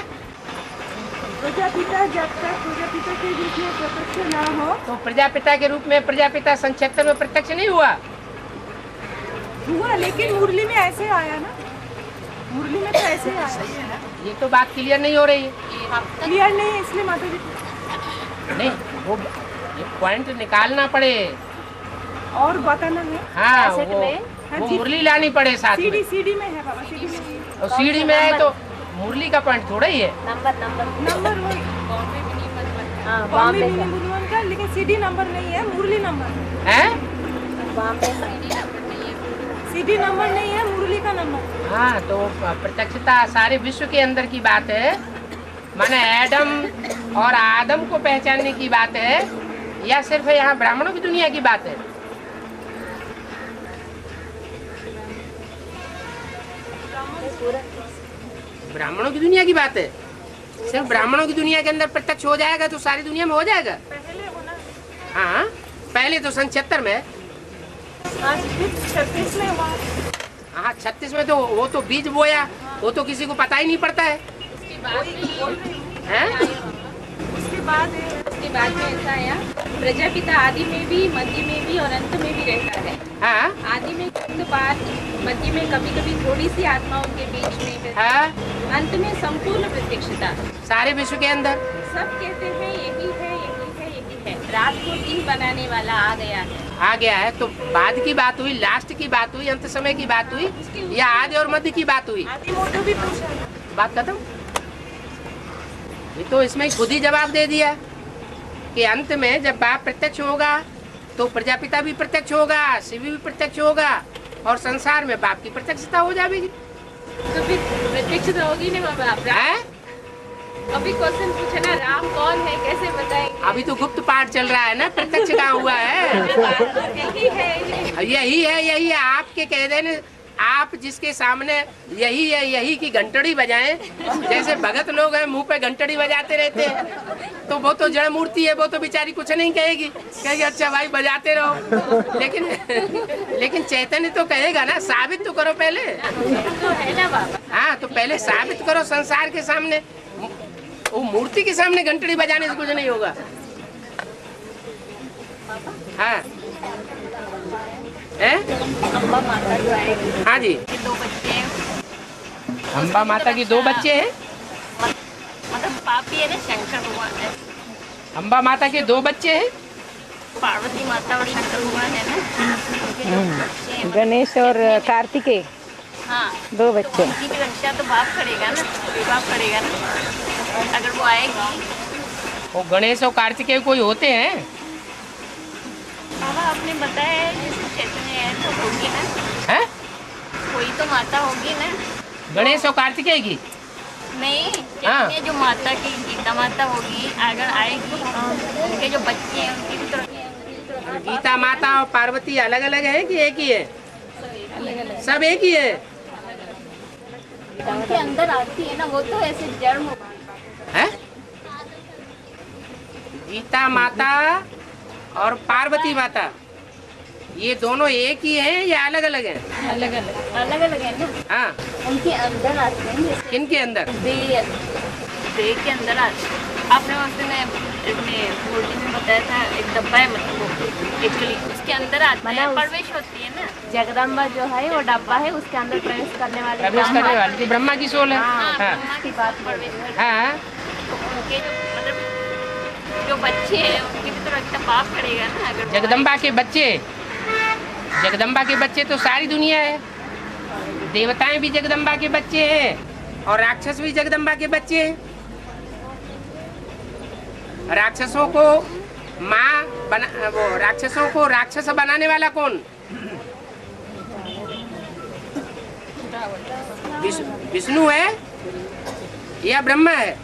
प्रजापिता जब तक प्रजापिता के रूप में प्रत्यक्ष ना हो, तो प्रजापिता के रूप में प्रजापिता सन 76 में प्रत्यक्ष नहीं हुआ? हुआ, लेकिन मुरली में ऐसे आया ना, मुरली में तो ऐसे आया। ये तो बात क्लियर नहीं हो रही है। क्लियर नहीं है, इसलिए माता जी नहीं, वो ये पॉइंट निकालना पड़े और बताना है। हाँ, हाँ वो जी। मुरली लानी पड़े साथ में। सीडी में है बाबा, सीडी में। और सीढ़ी में है तो मुरली का पॉइंट थोड़ा ही है। नंबर वही बॉम्बे मिनी का, लेकिन सीडी नंबर नहीं है, मुरली नंबर हैं? सीडी नंबर नहीं है, मुरली का नंबर। हाँ, तो प्रत्यक्षता सारे विश्व के अंदर की बात है, माने एडम और आदम को पहचानने की बात है, या सिर्फ यहाँ ब्राह्मणों की दुनिया की बात है? ब्राह्मणों की दुनिया की बात है। सिर्फ ब्राह्मणों की दुनिया के अंदर प्रत्यक्ष हो जाएगा तो सारी दुनिया में हो जाएगा। हाँ, पहले तो सन 76 में। आज 36 में हुआ। हाँ, 36 में तो वो तो बीज बोया, वो तो किसी को पता ही नहीं पड़ता है। हैं? उसके बाद में ऐसा आया, प्रजापिता आदि में भी, मध्य में भी और अंत में भी रहता है। हाँ? आदि में तो बात, मध्य में कभी कभी थोड़ी सी आत्मा उनके बीच में, हाँ? अंत में संपूर्ण प्रत्यक्षता। सारे विश्व के अंदर सब कहते हैं यही है, यही है, यही है। रात को दिन बनाने वाला आ गया है। आ गया है तो बाद की बात हुई, लास्ट की बात हुई, अंत समय की बात हुई, या आदि और मध्य की बात हुई? भी पूछा, बात खत्म। ये तो इसमें खुद ही जवाब दे दिया कि अंत में जब बाप प्रत्यक्ष होगा तो प्रजापिता भी प्रत्यक्ष होगा, शिव भी प्रत्यक्ष होगा, और संसार में बाप की प्रत्यक्षता हो जाएगी। तो फिर प्रत्यक्षता होगी ना बाबा? है? अभी क्वेश्चन पूछा ना, राम कौन है, कैसे बताएंगे? अभी तो गुप्त पाठ चल रहा है ना, प्रत्यक्ष कहाँ हुआ है? यही है आपके कह देने, आप जिसके सामने यही है, यही की घंटड़ी बजाएं, जैसे भगत लोग हैं मुंह पे घंटड़ी बजाते रहते हैं, तो वो तो जड़ मूर्ति है, वो तो बेचारी कुछ नहीं कहेगी, कहेगी अच्छा भाई बजाते रहो। लेकिन चैतन्य तो कहेगा ना, साबित तो करो पहले। तो है ना बाबा? हाँ, तो पहले साबित करो संसार के सामने। वो मूर्ति के सामने घंटड़ी बजाने से कुछ नहीं होगा। हाँ, अम्बा माता जो है, हाँ जी, 2 बच्चे हैं। अम्बा माता की 2 बच्चे हैं। मतलब पापी है ना, शंकर भगवान है। अम्बा माता के 2 बच्चे हैं। पार्वती माता और शंकर भगवान है ना। गणेश और कार्तिकेय, हाँ, 2 बच्चे। उनकी भी रक्षा तो बाप करेगा ना, बाप करेगा ना, अगर वो आएगी। वो गणेश और कार्तिकेय कोई होते हैं? बाबा आपने बताया है जैसे चैतन्य है तो होगी ना। हैं? कोई तो माता होगी ना। गणेश और कार्तिकेय की? नहीं, चैतन्य जो माता की गीता माता होगी, अगर आएगी उनके जो बच्चे हैं उनकी भी तो। गीता माता और पार्वती अलग अलग है कि एक ही है? सब एक ही है। उनके अंदर आती है ना, वो तो ऐसे जड़ है? गीता माता और पार्वती माता ये दोनों एक ही हैं या अलग अलग हैं? अलग अलग है ना। हाँ, उनके अंदर आते हैं। किनके अंदर? देह के अंदर आते हैं। आपने उस दिन मूर्ति में बताया था, एक डब्बा है, मतलब एक्चुअली उसके अंदर आते हैं, प्रवेश होती है ना। जगदम्बा जो है वो डब्बा है, उसके अंदर प्रवेश करने वाली ब्रह्मा की सोल है। हाँ, ब्रह्मा की बात प्रवेश करती है। हाँ, तो उनके जो मतलब जो बच्चे हैं उनकी भी तो रक्षा पाप करेगा ना। अगर जगदम्बा के बच्चे, जगदम्बा के बच्चे तो सारी दुनिया है। देवताएं भी जगदम्बा के बच्चे हैं और राक्षस भी जगदम्बा के बच्चे हैं। राक्षसों को माँ बना, वो राक्षसों को राक्षस बनाने वाला कौन? विष्णु है या ब्रह्मा है?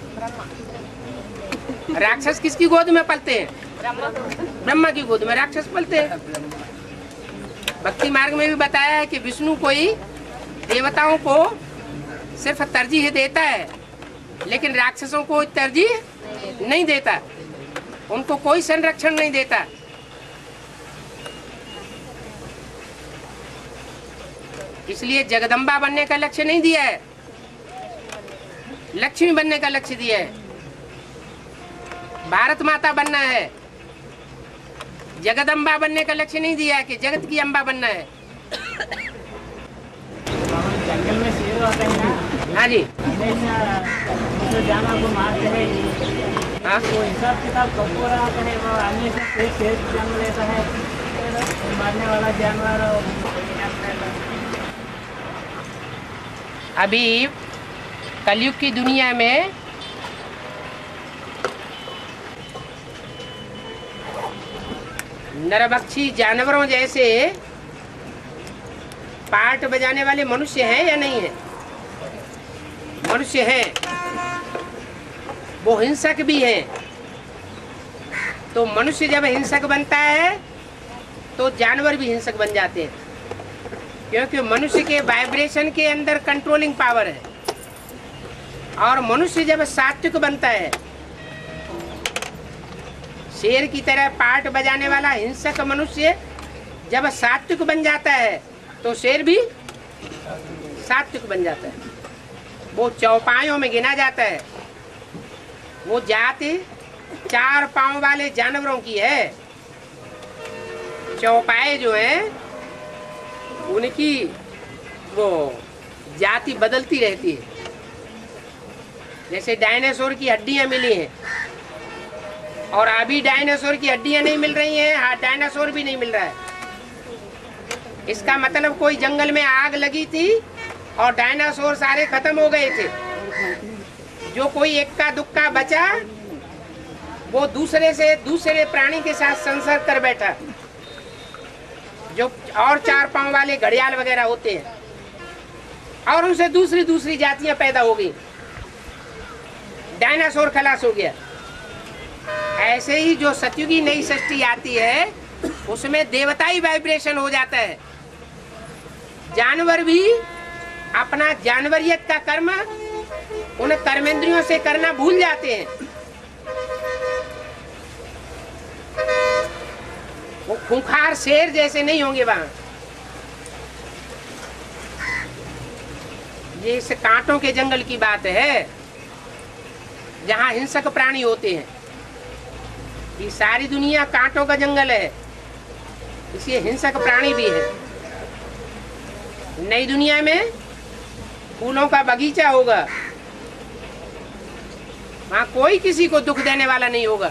राक्षस किसकी गोद में पलते हैं? ब्रह्मा की गोद में राक्षस पलते हैं। भक्ति मार्ग में भी बताया है कि विष्णु कोई देवताओं को सिर्फ तरजीह देता है, लेकिन राक्षसों को तरजीह नहीं देता, उनको कोई संरक्षण नहीं देता। इसलिए जगदम्बा बनने का लक्ष्य नहीं दिया है, लक्ष्मी बनने का लक्ष्य दिया है। भारत माता बनना है, जगदम्बा बनने का लक्ष्य नहीं दिया है कि जगत की अम्बा बनना है। जंगल में शेर होते हैं ना। हाँ जी। हमेशा जो जानवर को मारते हैं, हाँ? वो हिसाब किताब कब हो रहा है, वो हमेशा शेर जन्म लेता है, मारने वाला जानवर। अभी कलयुग की दुनिया में नरभक्षी जानवरों जैसे पार्ट बजाने वाले मनुष्य हैं या नहीं है? मनुष्य हैं, वो हिंसक भी हैं। तो मनुष्य जब हिंसक बनता है तो जानवर भी हिंसक बन जाते हैं, क्योंकि मनुष्य के वाइब्रेशन के अंदर कंट्रोलिंग पावर है। और मनुष्य जब सात्विक बनता है, शेर की तरह पार्ट बजाने वाला हिंसक मनुष्य जब सात्विक बन जाता है तो शेर भी सात्विक बन जाता है। वो चौपायों में गिना जाता है। वो जाति 4 पांव वाले जानवरों की है। चौपाए जो हैं उनकी वो जाति बदलती रहती है। जैसे डायनासोर की हड्डियां मिली हैं और अभी डायनासोर की हड्डियां नहीं मिल रही हैं, हाँ डायनासोर भी नहीं मिल रहा है। इसका मतलब कोई जंगल में आग लगी थी और डायनासोर सारे खत्म हो गए थे। जो कोई इक्का दुक्का बचा वो दूसरे प्राणी के साथ संसर्ग कर बैठा, जो और 4 पांव वाले घड़ियाल वगैरह होते हैं, और उनसे दूसरी जातियां पैदा हो गई। डायनासोर खलास हो गया। ऐसे ही जो सतयुगी नई सृष्टि आती है उसमें देवताई वाइब्रेशन हो जाता है। जानवर भी अपना जानवरियत का कर्म उन कर्मेंद्रियों से करना भूल जाते हैं। वो खूंखार शेर जैसे नहीं होंगे वहां। ये इस कांटों के जंगल की बात है जहां हिंसक प्राणी होते हैं। ये सारी दुनिया कांटों का जंगल है, इसलिए हिंसक प्राणी भी है। नई दुनिया में फूलों का बगीचा होगा, वहां कोई किसी को दुख देने वाला नहीं होगा।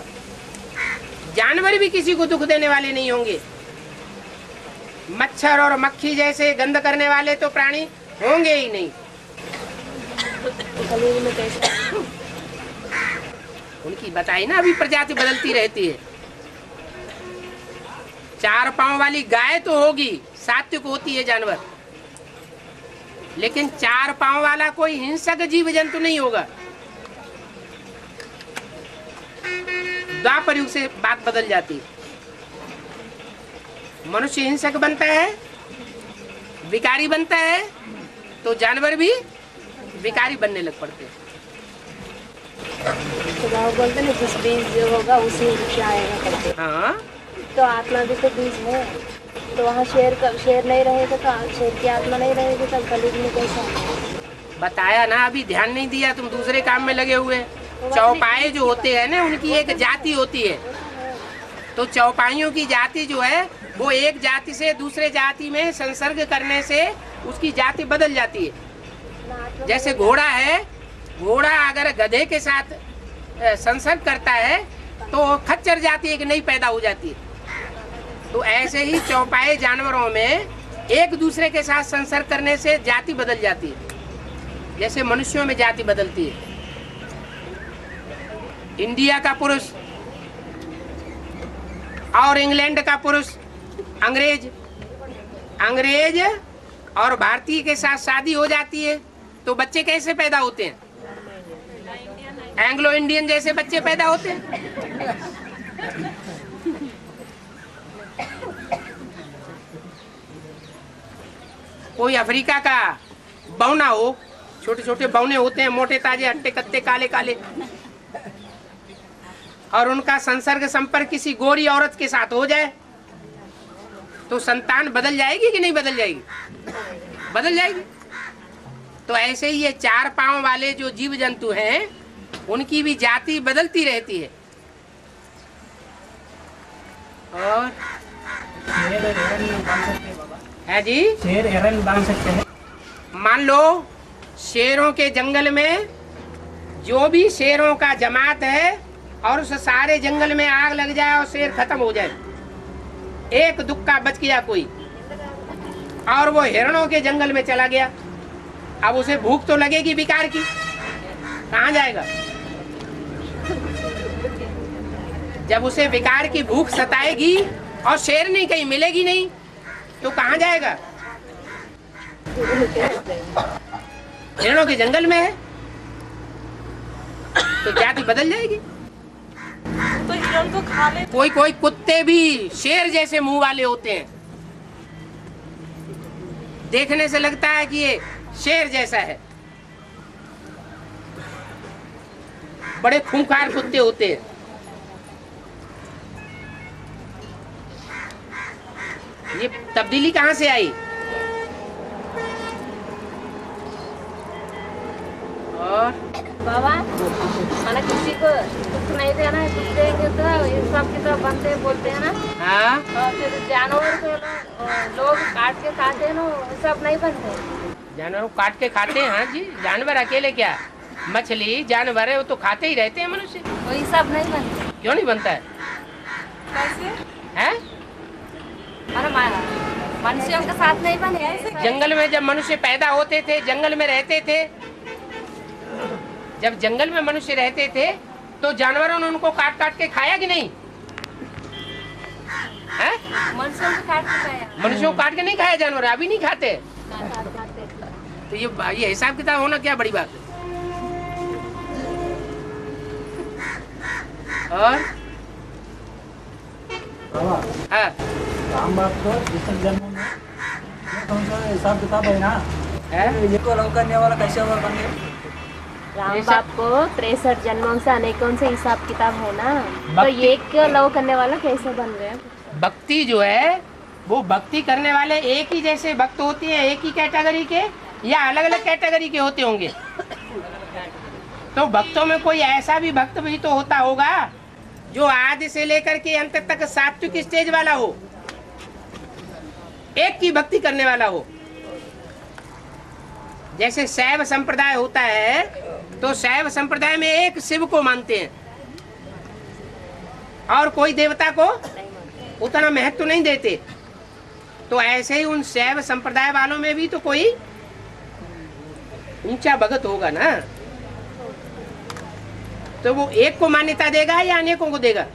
जानवर भी किसी को दुख देने वाले नहीं होंगे। मच्छर और मक्खी जैसे गंध करने वाले तो प्राणी होंगे ही नहीं। उनकी बताई ना, अभी प्रजाति बदलती रहती है। 4 पांव वाली गाय तो होगी, सात्विक होती है जानवर, लेकिन 4 पांव वाला कोई हिंसक जीव जंतु नहीं होगा। द्वापर युग से बात बदल जाती है। मनुष्य हिंसक बनता है, विकारी बनता है, तो जानवर भी विकारी बनने लग पड़ते हैं। तो बोलते ना जिस बीज जो होगा उसी वृक्ष आएगा करते। हाँ, तो आत्मा भी तो बीज है, तो वहाँ शेर नहीं रहेगा तो शेर की आत्मा नहीं रहेगी, तब कलयुग में कैसा? बताया ना, अभी ध्यान नहीं दिया, तुम दूसरे काम में लगे हुए। चौपाए जो होते हैं ना, उनकी एक जाति होती है। तो चौपाइयों की जाति जो है वो एक जाति से दूसरे जाति में संसर्ग करने से उसकी जाति बदल जाती है। जैसे घोड़ा है, घोड़ा अगर गधे के साथ संसर्ग करता है तो खच्चर जाति एक नई पैदा हो जाती है। तो ऐसे ही चौपाए जानवरों में एक दूसरे के साथ संसर्ग करने से जाति बदल जाती है, जैसे मनुष्यों में जाति बदलती है। इंडिया का पुरुष और इंग्लैंड का पुरुष, अंग्रेज और भारतीय के साथ शादी हो जाती है तो बच्चे कैसे पैदा होते हैं? एंग्लो इंडियन जैसे बच्चे पैदा होते हैं। कोई अफ्रीका का बौना हो छोटे छोटे बौने होते हैं, मोटे ताजे हट्टे कत्ते काले काले, और उनका संसर्ग संपर्क किसी गोरी औरत के साथ हो जाए तो संतान बदल जाएगी कि नहीं बदल जाएगी? बदल जाएगी। तो ऐसे ही ये 4 पांव वाले जो जीव जंतु हैं उनकी भी जाति बदलती रहती है। और है जी, शेर हिरन बन सकते हैं। मान लो शेरों के जंगल में जो भी शेरों का जमात है और उस सारे जंगल में आग लग जाए और शेर खत्म हो जाए, एक दुक्का बच गया कोई, और वो हिरणों के जंगल में चला गया, अब उसे भूख तो लगेगी बेकार की, कहाँ जाएगा? जब उसे बेकार की भूख सताएगी और शेर नहीं कहीं मिलेगी नहीं तो कहाँ जाएगा? हिरणों के जंगल में है तो जाति बदल जाएगी। तो हिरण को खा ले। कोई कोई कुत्ते भी शेर जैसे मुंह वाले होते हैं, देखने से लगता है कि ये शेर जैसा है, बड़े खूंखार कुत्ते होते हैं। ये तब्दीली कहाँ से आई? और बाबा मैंने किसी को कुछ नहीं देना है, कुछ देंगे तो हिसाब किताब बनते हैं बोलते हैं ना। हाँ, और फिर जानवर को लोग काट के खाते हैं ना, हिसाब नहीं बनते। जानवर काट के खाते हैं? हाँ जी, जानवर अकेले क्या, मछली जानवर है वो तो खाते ही रहते हैं मनुष्य। वो हिसाब नहीं बनते। क्यों नहीं बनता है? कैसे? हैं? अरे मनुष्यों के साथ नहीं बने। जंगल में जब मनुष्य पैदा होते थे, जंगल में रहते थे, जब जंगल में मनुष्य रहते थे तो जानवरों ने उनको काट काट के खाया कि नहीं? हैं? मनुष्यों को काट के खाया। मनुष्यों को काट के नहीं खाया जानवर, अभी नहीं खाते। तो ये हिसाब किताब होना क्या बड़ी बात है। और हाँ, राम बात को दूसरे जन्मों में ये कौन सा हिसाब किताब है ना? है? को लव करने वाला कैसे होगा बंदे? राम बाप को 63 जन्मों से अनेकों से हिसाब किताब है ना, तो ये क्यों लव करने वाला कैसे बन गए? भक्ति जो है वो भक्ति करने वाले एक ही जैसे भक्त होते हैं, एक ही कैटेगरी के या अलग अलग कैटेगरी के होते होंगे? तो भक्तों में कोई ऐसा भी भक्त भी तो होता होगा जो आदि से लेकर के अंत तक सात्विक स्टेज वाला हो, एक की भक्ति करने वाला हो। जैसे शैव संप्रदाय होता है तो शैव संप्रदाय में एक शिव को मानते हैं और कोई देवता को उतना महत्व नहीं देते। तो ऐसे ही उन शैव संप्रदाय वालों में भी तो कोई ऊंचा भगत होगा ना, तो वो एक को मान्यता देगा या अनेकों को देगा?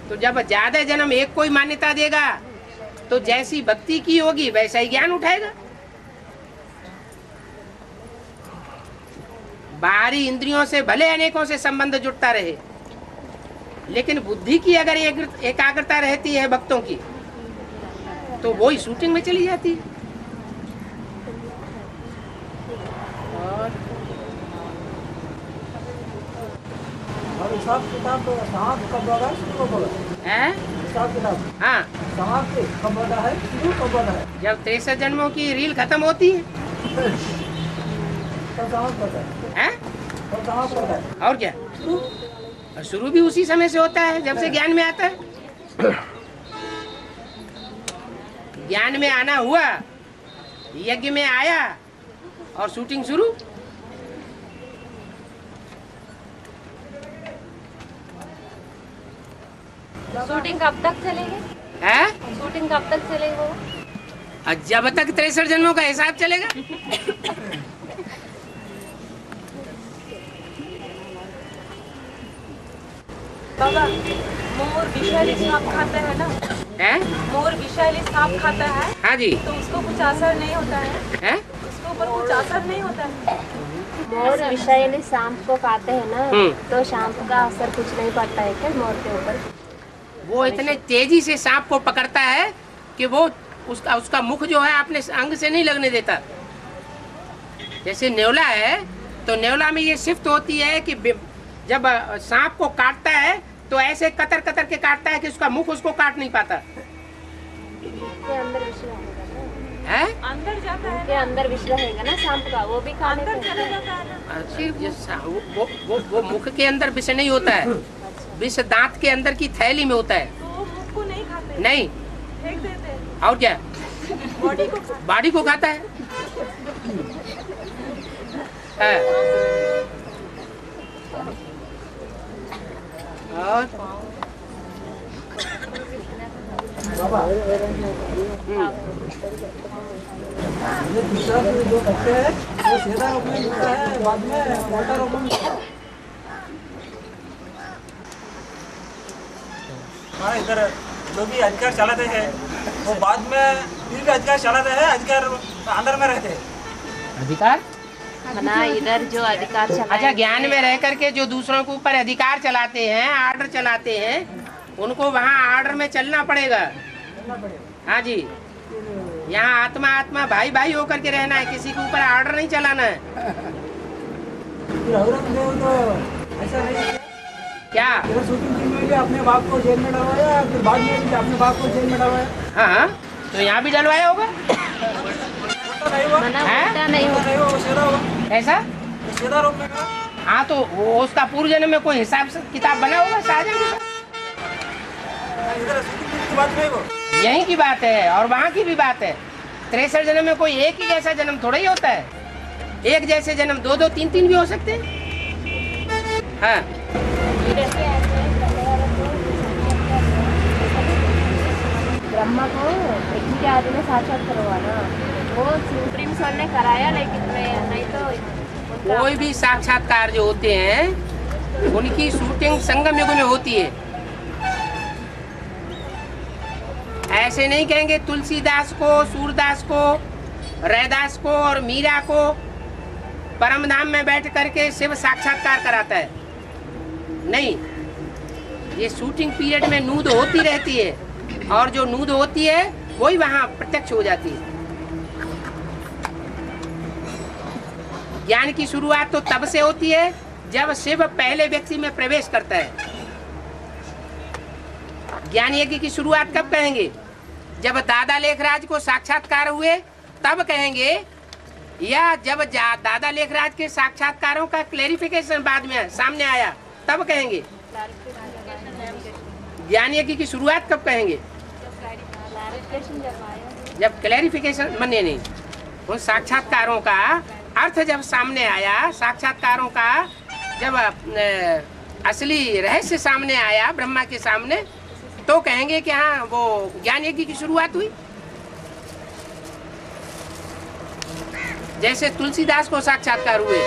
तो जब ज्यादा जन्म एक को ही मान्यता देगा तो जैसी भक्ति की होगी वैसा ही ज्ञान उठाएगा। बाहरी इंद्रियों से भले अनेकों से संबंध जुड़ता रहे, लेकिन बुद्धि की अगर एकाग्रता रहती है भक्तों की तो वो ही शूटिंग में चली जाती है। और हिसाब किताब तो समाप्त कब होगा, शुरू कब होगा? हैं? हिसाब किताब हाँ, समाप्त कब होता है, शुरू कब होता है? जब 63 जन्मों की रील खत्म होती है। तो समाप्त होता है। हैं? तो समाप्त होता है। और क्या, और शुरू भी उसी समय से होता है जब से ज्ञान में आता है। ज्ञान में आना हुआ, यज्ञ में आया और शूटिंग शुरू। शूटिंग कब तक चलेगी? है? शूटिंग कब तक चलेगी वो? और जब तक 63 जन्मों का हिसाब चलेगा। बाबा, मोर विषैली सांप खाता है ना? है? मोर विषैली सांप खाता है हाँ जी। तो उसको कुछ असर नहीं होता है? है? उसके ऊपर कुछ असर नहीं होता है? मोर विषैली सांप को खाते हैं ना, हम्म। तो सांप का असर कुछ नहीं पड़ता है क्या मोर के ऊपर? वो इतने तेजी से सांप को पकड़ता है कि वो उसका मुख जो है अपने अंग से नहीं लगने देता, जैसे नेवला है तो नेवला में ये शिफ्ट होती है कि जब सांप को काटता है तो ऐसे कतर कतर के काटता है कि उसका मुख उसको काट नहीं पाता है। अंदर जाता है के अंदर विष रहेगा ना सांप का, वो भी खाने अंदर पे। चला जाता है ना। वो मुख के अंदर विष नहीं होता है, विष दांत के अंदर की थैली में होता है। तो वो मुख को नहीं खाते, नहीं, फेंक देते हैं, और क्या बॉडी को खाता है। हाँ। और ये दूसरा जो बच्चे है वो सीधा रोग में मिलता है, बाद में मोटा रोग में मिलता है। हाँ, इधर जो भी अधिकार चलाते हैं वो बाद में फिर भी अधिकार चलाते हैं, अधिकार अंदर में रहते हैं। अधिकार मना इधर जो अधिकार चला, अच्छा, ज्ञान में रह करके जो दूसरों के ऊपर अधिकार चलाते हैं, आर्डर चलाते हैं, उनको वहाँ आर्डर में चलना पड़ेगा। हाँ जी, यहाँ आत्मा आत्मा भाई भाई होकर के रहना है, किसी के ऊपर आर्डर नहीं चलाना है। फिर औरंगजेब तो ऐसा नहीं है क्या शूटिंग में भी अपने बाप को जेल में डलवाया, फिर बाद में भी अपने बाप को जेल में डलवाया। हाँ, तो यहाँ भी डलवाया होगा। मना उल्टा नहीं होगा। ऐसा सीधा रोक में हाँ, तो वो उसका पूर्व जन्म में कोई हिसाब से किताब बना होगा शाहजहां की बात नहीं वो। यही की बात है और वहाँ की भी बात है। 63 जन्म में कोई एक ही जैसा जन्म थोड़ा ही होता है, एक जैसे जन्म 2 2 3 3 भी हो सकते हैं। हाँ, ब्रह्मा को एक के आदि में साक्षात करवा ना, वो सुप्रीम सर ने कराया, लेकिन नहीं तो कोई भी साक्षात्कार जो होते हैं उनकी शूटिंग संगम युग में होती है। ऐसे नहीं कहेंगे तुलसीदास को, सूरदास को, रैदास को और मीरा को परमधाम में बैठ करके शिव साक्षात्कार कराता है। नहीं, ये शूटिंग पीरियड में नूद होती रहती है और जो नूद होती है वही वहाँ प्रत्यक्ष हो जाती है। ज्ञान की शुरुआत तो तब से होती है जब शिव पहले व्यक्ति में प्रवेश करता है। ज्ञान यज्ञ की शुरुआत कब कहेंगे? जब दादा लेखराज को साक्षात्कार हुए तब कहेंगे, या जब दादा लेखराज के साक्षात्कारों का क्लैरिफिकेशन बाद में सामने आया तब कहेंगे। ज्ञान यज्ञ की शुरुआत कब कहेंगे? जब क्लैरिफिकेशन मने नहीं, उन साक्षात्कारों का अर्थ जब सामने आया, साक्षात्कारों का जब असली रहस्य सामने आया ब्रह्मा के सामने, तो कहेंगे कि हाँ, वो ज्ञान यज्ञ की शुरुआत हुई। जैसे तुलसीदास को साक्षात्कार हुए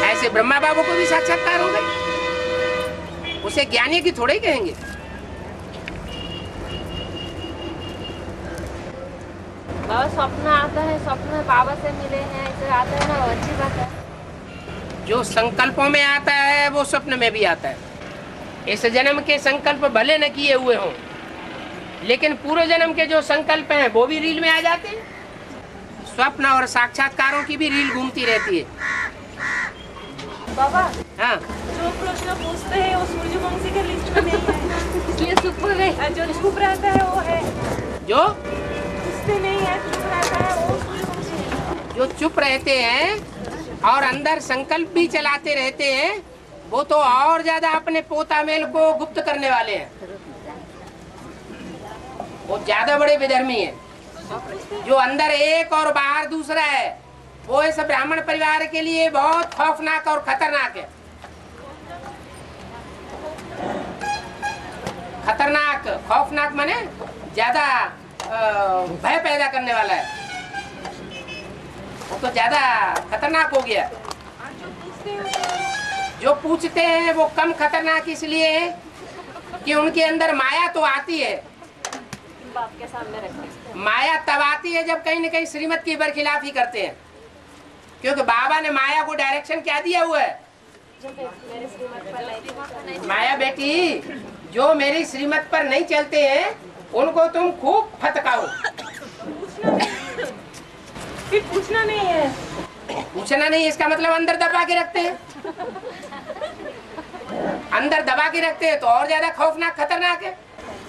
ऐसे ब्रह्मा बाबू को भी साक्षात्कार हो गए, उसे ज्ञान यज्ञ थोड़े ही कहेंगे। बाबा स्वप्न आता है, स्वप्न में बाबा से मिले हैं, ऐसे आता है ना, अच्छी बात है। जो संकल्पों में आता है वो स्वप्न में भी आता है। इस जन्म के संकल्प भले न किए हुए हों, लेकिन पूर्व जन्म के जो संकल्प हैं वो भी रील में आ जाते हैं। स्वप्न और साक्षात्कारों की भी रील घूमती रहती है। बाबा, हाँ, जो प्रश्न पूछते हैं वो सूर्यवंशी के लिस्ट में नहीं है, इसलिए चुप हो गए। जो चुप रहता है वो है, जो पूछते नहीं है, चुप रहता है वो सूर्यवंशी है। जो चुप रहते हैं और अंदर संकल्प भी चलाते रहते हैं, वो तो और ज्यादा अपने पोता मेल को गुप्त करने वाले हैं। वो ज्यादा बड़े विधर्मी हैं। जो अंदर एक और बाहर दूसरा है, वो इस ब्राह्मण परिवार के लिए बहुत खौफनाक और खतरनाक है। खतरनाक, खौफनाक माने ज्यादा भय पैदा करने वाला है। वो तो ज्यादा खतरनाक हो गया। जो पूछते हैं वो कम खतरनाक इसलिए है कि उनके अंदर माया तो आती है। बाप के सामने रखो। माया तब आती है जब कहीं न कहीं श्रीमत की बरखिलाफी करते हैं, क्योंकि बाबा ने माया को डायरेक्शन क्या दिया हुआ है? माया बेटी, जो मेरी श्रीमत पर नहीं चलते हैं उनको तुम खूब फटकाओ। फिर पूछना नहीं है, पूछना नहीं इसका मतलब अंदर दबा के रखते हैं। अंदर दबा के रखते हैं तो और ज्यादा खौफनाक खतरनाक है।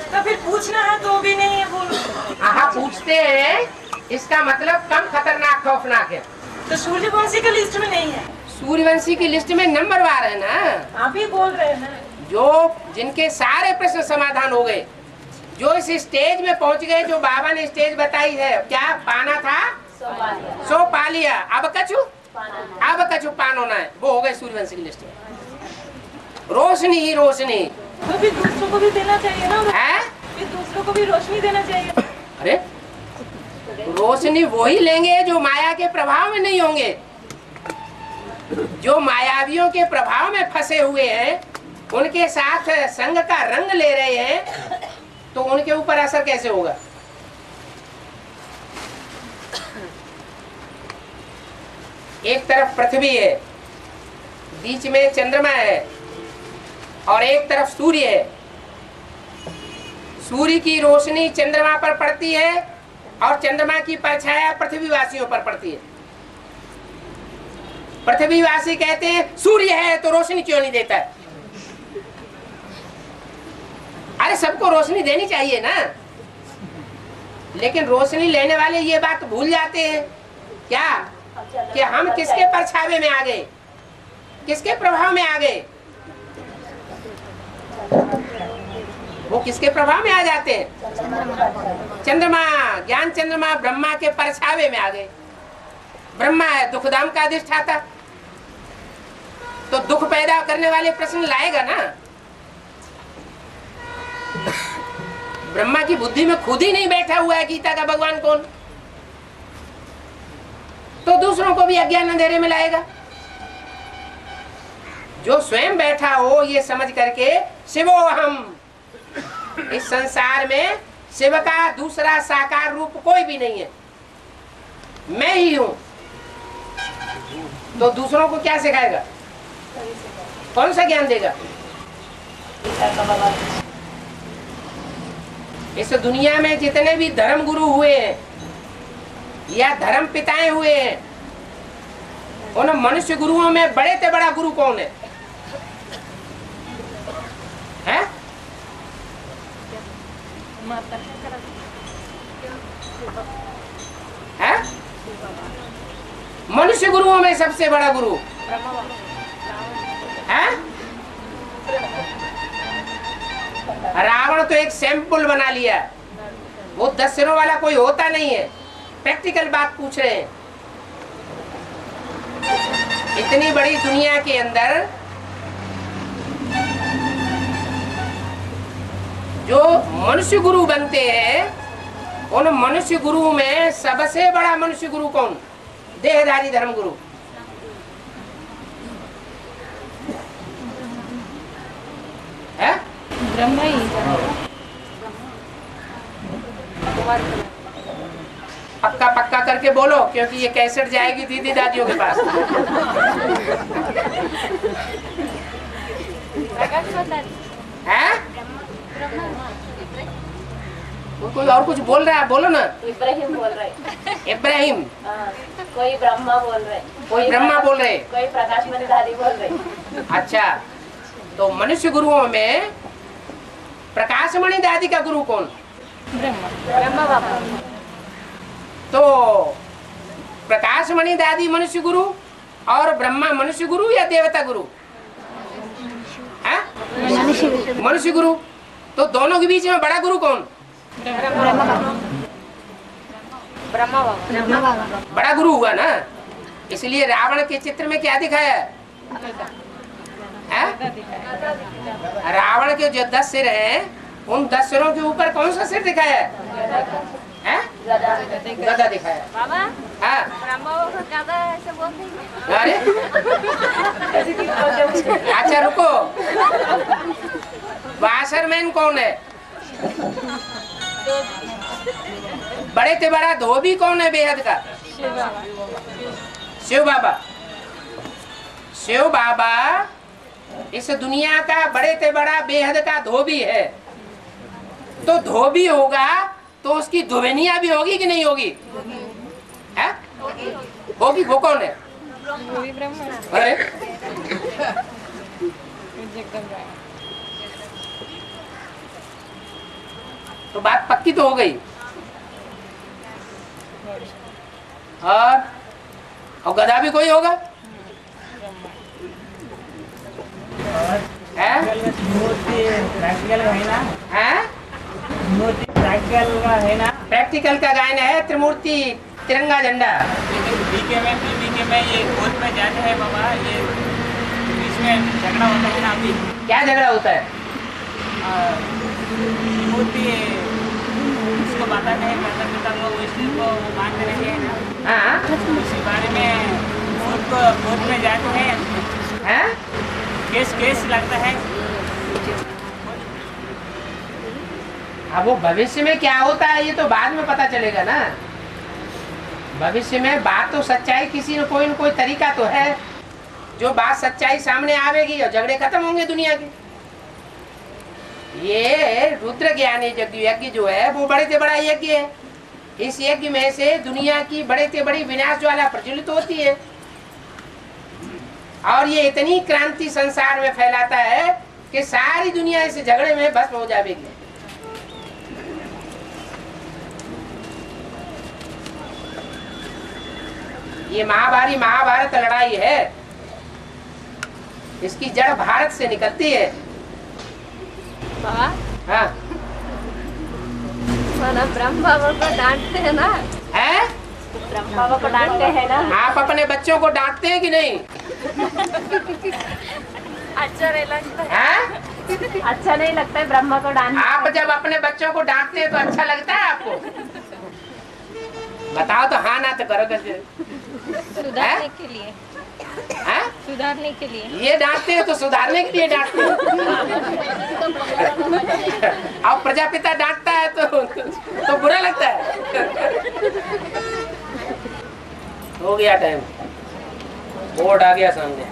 तो फिर पूछना है तो भी नहीं है बोलो। हाँ पूछते हैं इसका मतलब कम खतरनाक खौफनाक है। तो सूर्यवंशी के लिस्ट में नहीं है। सूर्यवंशी की लिस्ट में नंबरवार है ना। आप ही बोल रहे हैं ना। जो जिनके सारे प्रश्न समाधान हो गए, जो इस स्टेज में पहुंच गए, जो बाबा ने स्टेज बताई है, क्या पाना था सो पा लिया, अब कछु पाना है, वो हो गए सूर्यवंशी की लिस्ट में। रोशनी ही रोशनी। तो फिर दूसरों को भी देना चाहिए ना। है फिर दूसरों को भी रोशनी देना चाहिए। अरे रोशनी वही लेंगे जो माया के प्रभाव में नहीं होंगे। जो मायावियों के प्रभाव में फंसे हुए हैं, उनके साथ संग का रंग ले रहे हैं, तो उनके ऊपर असर कैसे होगा? एक तरफ पृथ्वी है, बीच में चंद्रमा है, और एक तरफ सूर्य है। सूर्य की रोशनी चंद्रमा पर पड़ती है और चंद्रमा की परछाया पृथ्वीवासियों पर पड़ती है। पृथ्वीवासी कहते हैं सूर्य है तो रोशनी क्यों नहीं देता है? अरे सबको रोशनी देनी चाहिए ना। लेकिन रोशनी लेने वाले ये बात भूल जाते हैं क्या कि हम किसके परछावे में आ गए, किसके प्रभाव में आ गए। वो किसके प्रभाव में आ जाते हैं? चंद्रमा, ज्ञान चंद्रमा ब्रह्मा के परछावे में आ गए। ब्रह्मा है दुखधाम का अधिष्ठाता, तो दुख पैदा करने वाले प्रश्न लाएगा ना। ब्रह्मा की बुद्धि में खुद ही नहीं बैठा हुआ है गीता का भगवान कौन, तो दूसरों को भी अज्ञान अंधेरे में लाएगा। जो स्वयं बैठा हो ये समझ करके शिवो हम, इस संसार में शिव का दूसरा साकार रूप कोई भी नहीं है, मैं ही हूं, तो दूसरों को क्या सिखाएगा? कौन सा ज्ञान देगा? इस दुनिया में जितने भी धर्म गुरु हुए हैं या धर्म पिताएं हुए हैं, उन मनुष्य गुरुओं में बड़े से बड़ा गुरु कौन है? है? मनुष्य गुरुओं में सबसे बड़ा गुरु है? रावण तो एक सैंपल बना लिया, वो 10 सिरों वाला कोई होता नहीं है। प्रैक्टिकल बात पूछ रहे हैं। इतनी बड़ी दुनिया के अंदर जो मनुष्य गुरु बनते हैं, उन मनुष्य गुरु में सबसे बड़ा मनुष्य गुरु कौन? देहधारी धर्म गुरु है? ब्रह्मा ही। पक्का पक्का करके बोलो, क्योंकि ये कैसेट जाएगी दीदी दादियों के पास। है? कोई और कुछ बोल रहा है, बोलो ना। इब्राहिम बोल रहे। इब्राहिम। कोई ब्रह्मा बोल रहे। कोई ब्रह्मा बोल रहे। कोई प्रकाश मणि दादी बोल रहे। अच्छा, तो मनुष्य गुरुओं में प्रकाशमणि दादी का गुरु कौन? ब्रह्मा बाबा। तो प्रकाशमणि दादी मनुष्य गुरु और ब्रह्मा मनुष्य गुरु या देवता गुरु? मनुष्य गुरु। तो दोनों के बीच में बड़ा गुरु कौन? ब्रह्मा बाबा। बड़ा गुरु हुआ ना। इसलिए रावण के चित्र में क्या दिखाया है? रावण के जो 10 सिर हैं, उन 10 सिरों के ऊपर कौन सा सिर दिखाया है? गदा दिखाया। बाबा हाँ। ब्रह्मा बाबा गदा ऐसे बोलते हैं। अरे अच्छा रुको, वाशरमैन कौन है? बड़े से बड़ा धोबी कौन है बेहद का? शिव बाबा। शिव बाबा इस दुनिया का बड़े से बड़ा बेहद का धोबी है। तो धोबी होगा तो उसकी धोबनिया भी होगी कि नहीं होगी? है? होगी। वो कौन है? वो भी ब्रह्मा है। अरे जगदम्बा है। तो बात पक्की तो हो गई। और गधा भी कोई होगा है? मूर्ति प्रैक्टिकल का है ना? हैं? मूर्ति प्रैक्टिकल का है ना? प्रैक्टिकल का गायन है त्रिमूर्ति तिरंगा झंडा। बीके में ये कोर्ट में जाते हैं बाबा, ये बीच में झगड़ा होता है ना अभी। क्या झगड़ा होता है? मूर्ति इसको बताते हैं माता पिता को, विष्णु को मानते रहते हैं ना। हाँ इसी बारे में कोर्ट में जाते हैं, हैं? केस लगता है। अब वो भविष्य में क्या होता है ये तो बाद में पता चलेगा ना। भविष्य में बात तो सच्चाई किसी न कोई तरीका तो है जो बात सच्चाई सामने आवेगी और झगड़े खत्म होंगे दुनिया के। ये रुद्र ज्ञानी यज्ञ जो है वो बड़े से बड़ा यज्ञ है। इस यज्ञ में से दुनिया की बड़े से बड़ी विनाश ज्वाला प्रज्वलित होती है और ये इतनी क्रांति संसार में फैलाता है कि सारी दुनिया इस झगड़े में भस्म हो जाएगी। ये महाभारत लड़ाई है, इसकी जड़ भारत से निकलती है। हाँ ब्रह्मा बाबा को डांटते हैं ना? है? ब्रह्मा बाबा को डांटते हैं ना? आप अपने बच्चों को डांटते हैं कि नहीं? अच्छा नहीं लगता है? अच्छा नहीं लगता है ब्रह्मा को डांटना। आप जब अपने बच्चों को डांटते हैं तो अच्छा लगता है आपको? बताओ तो हाँ ना तो करो कैसे? सुधारने के लिए। है? सुधारने के लिए। ये डांटते हैं तो सुधारने के लिए डांटते हैं। अब प्रजापिता डांटता है तो बुरा लगता है। हो गया टाइम, बोर्ड आ गया सामने।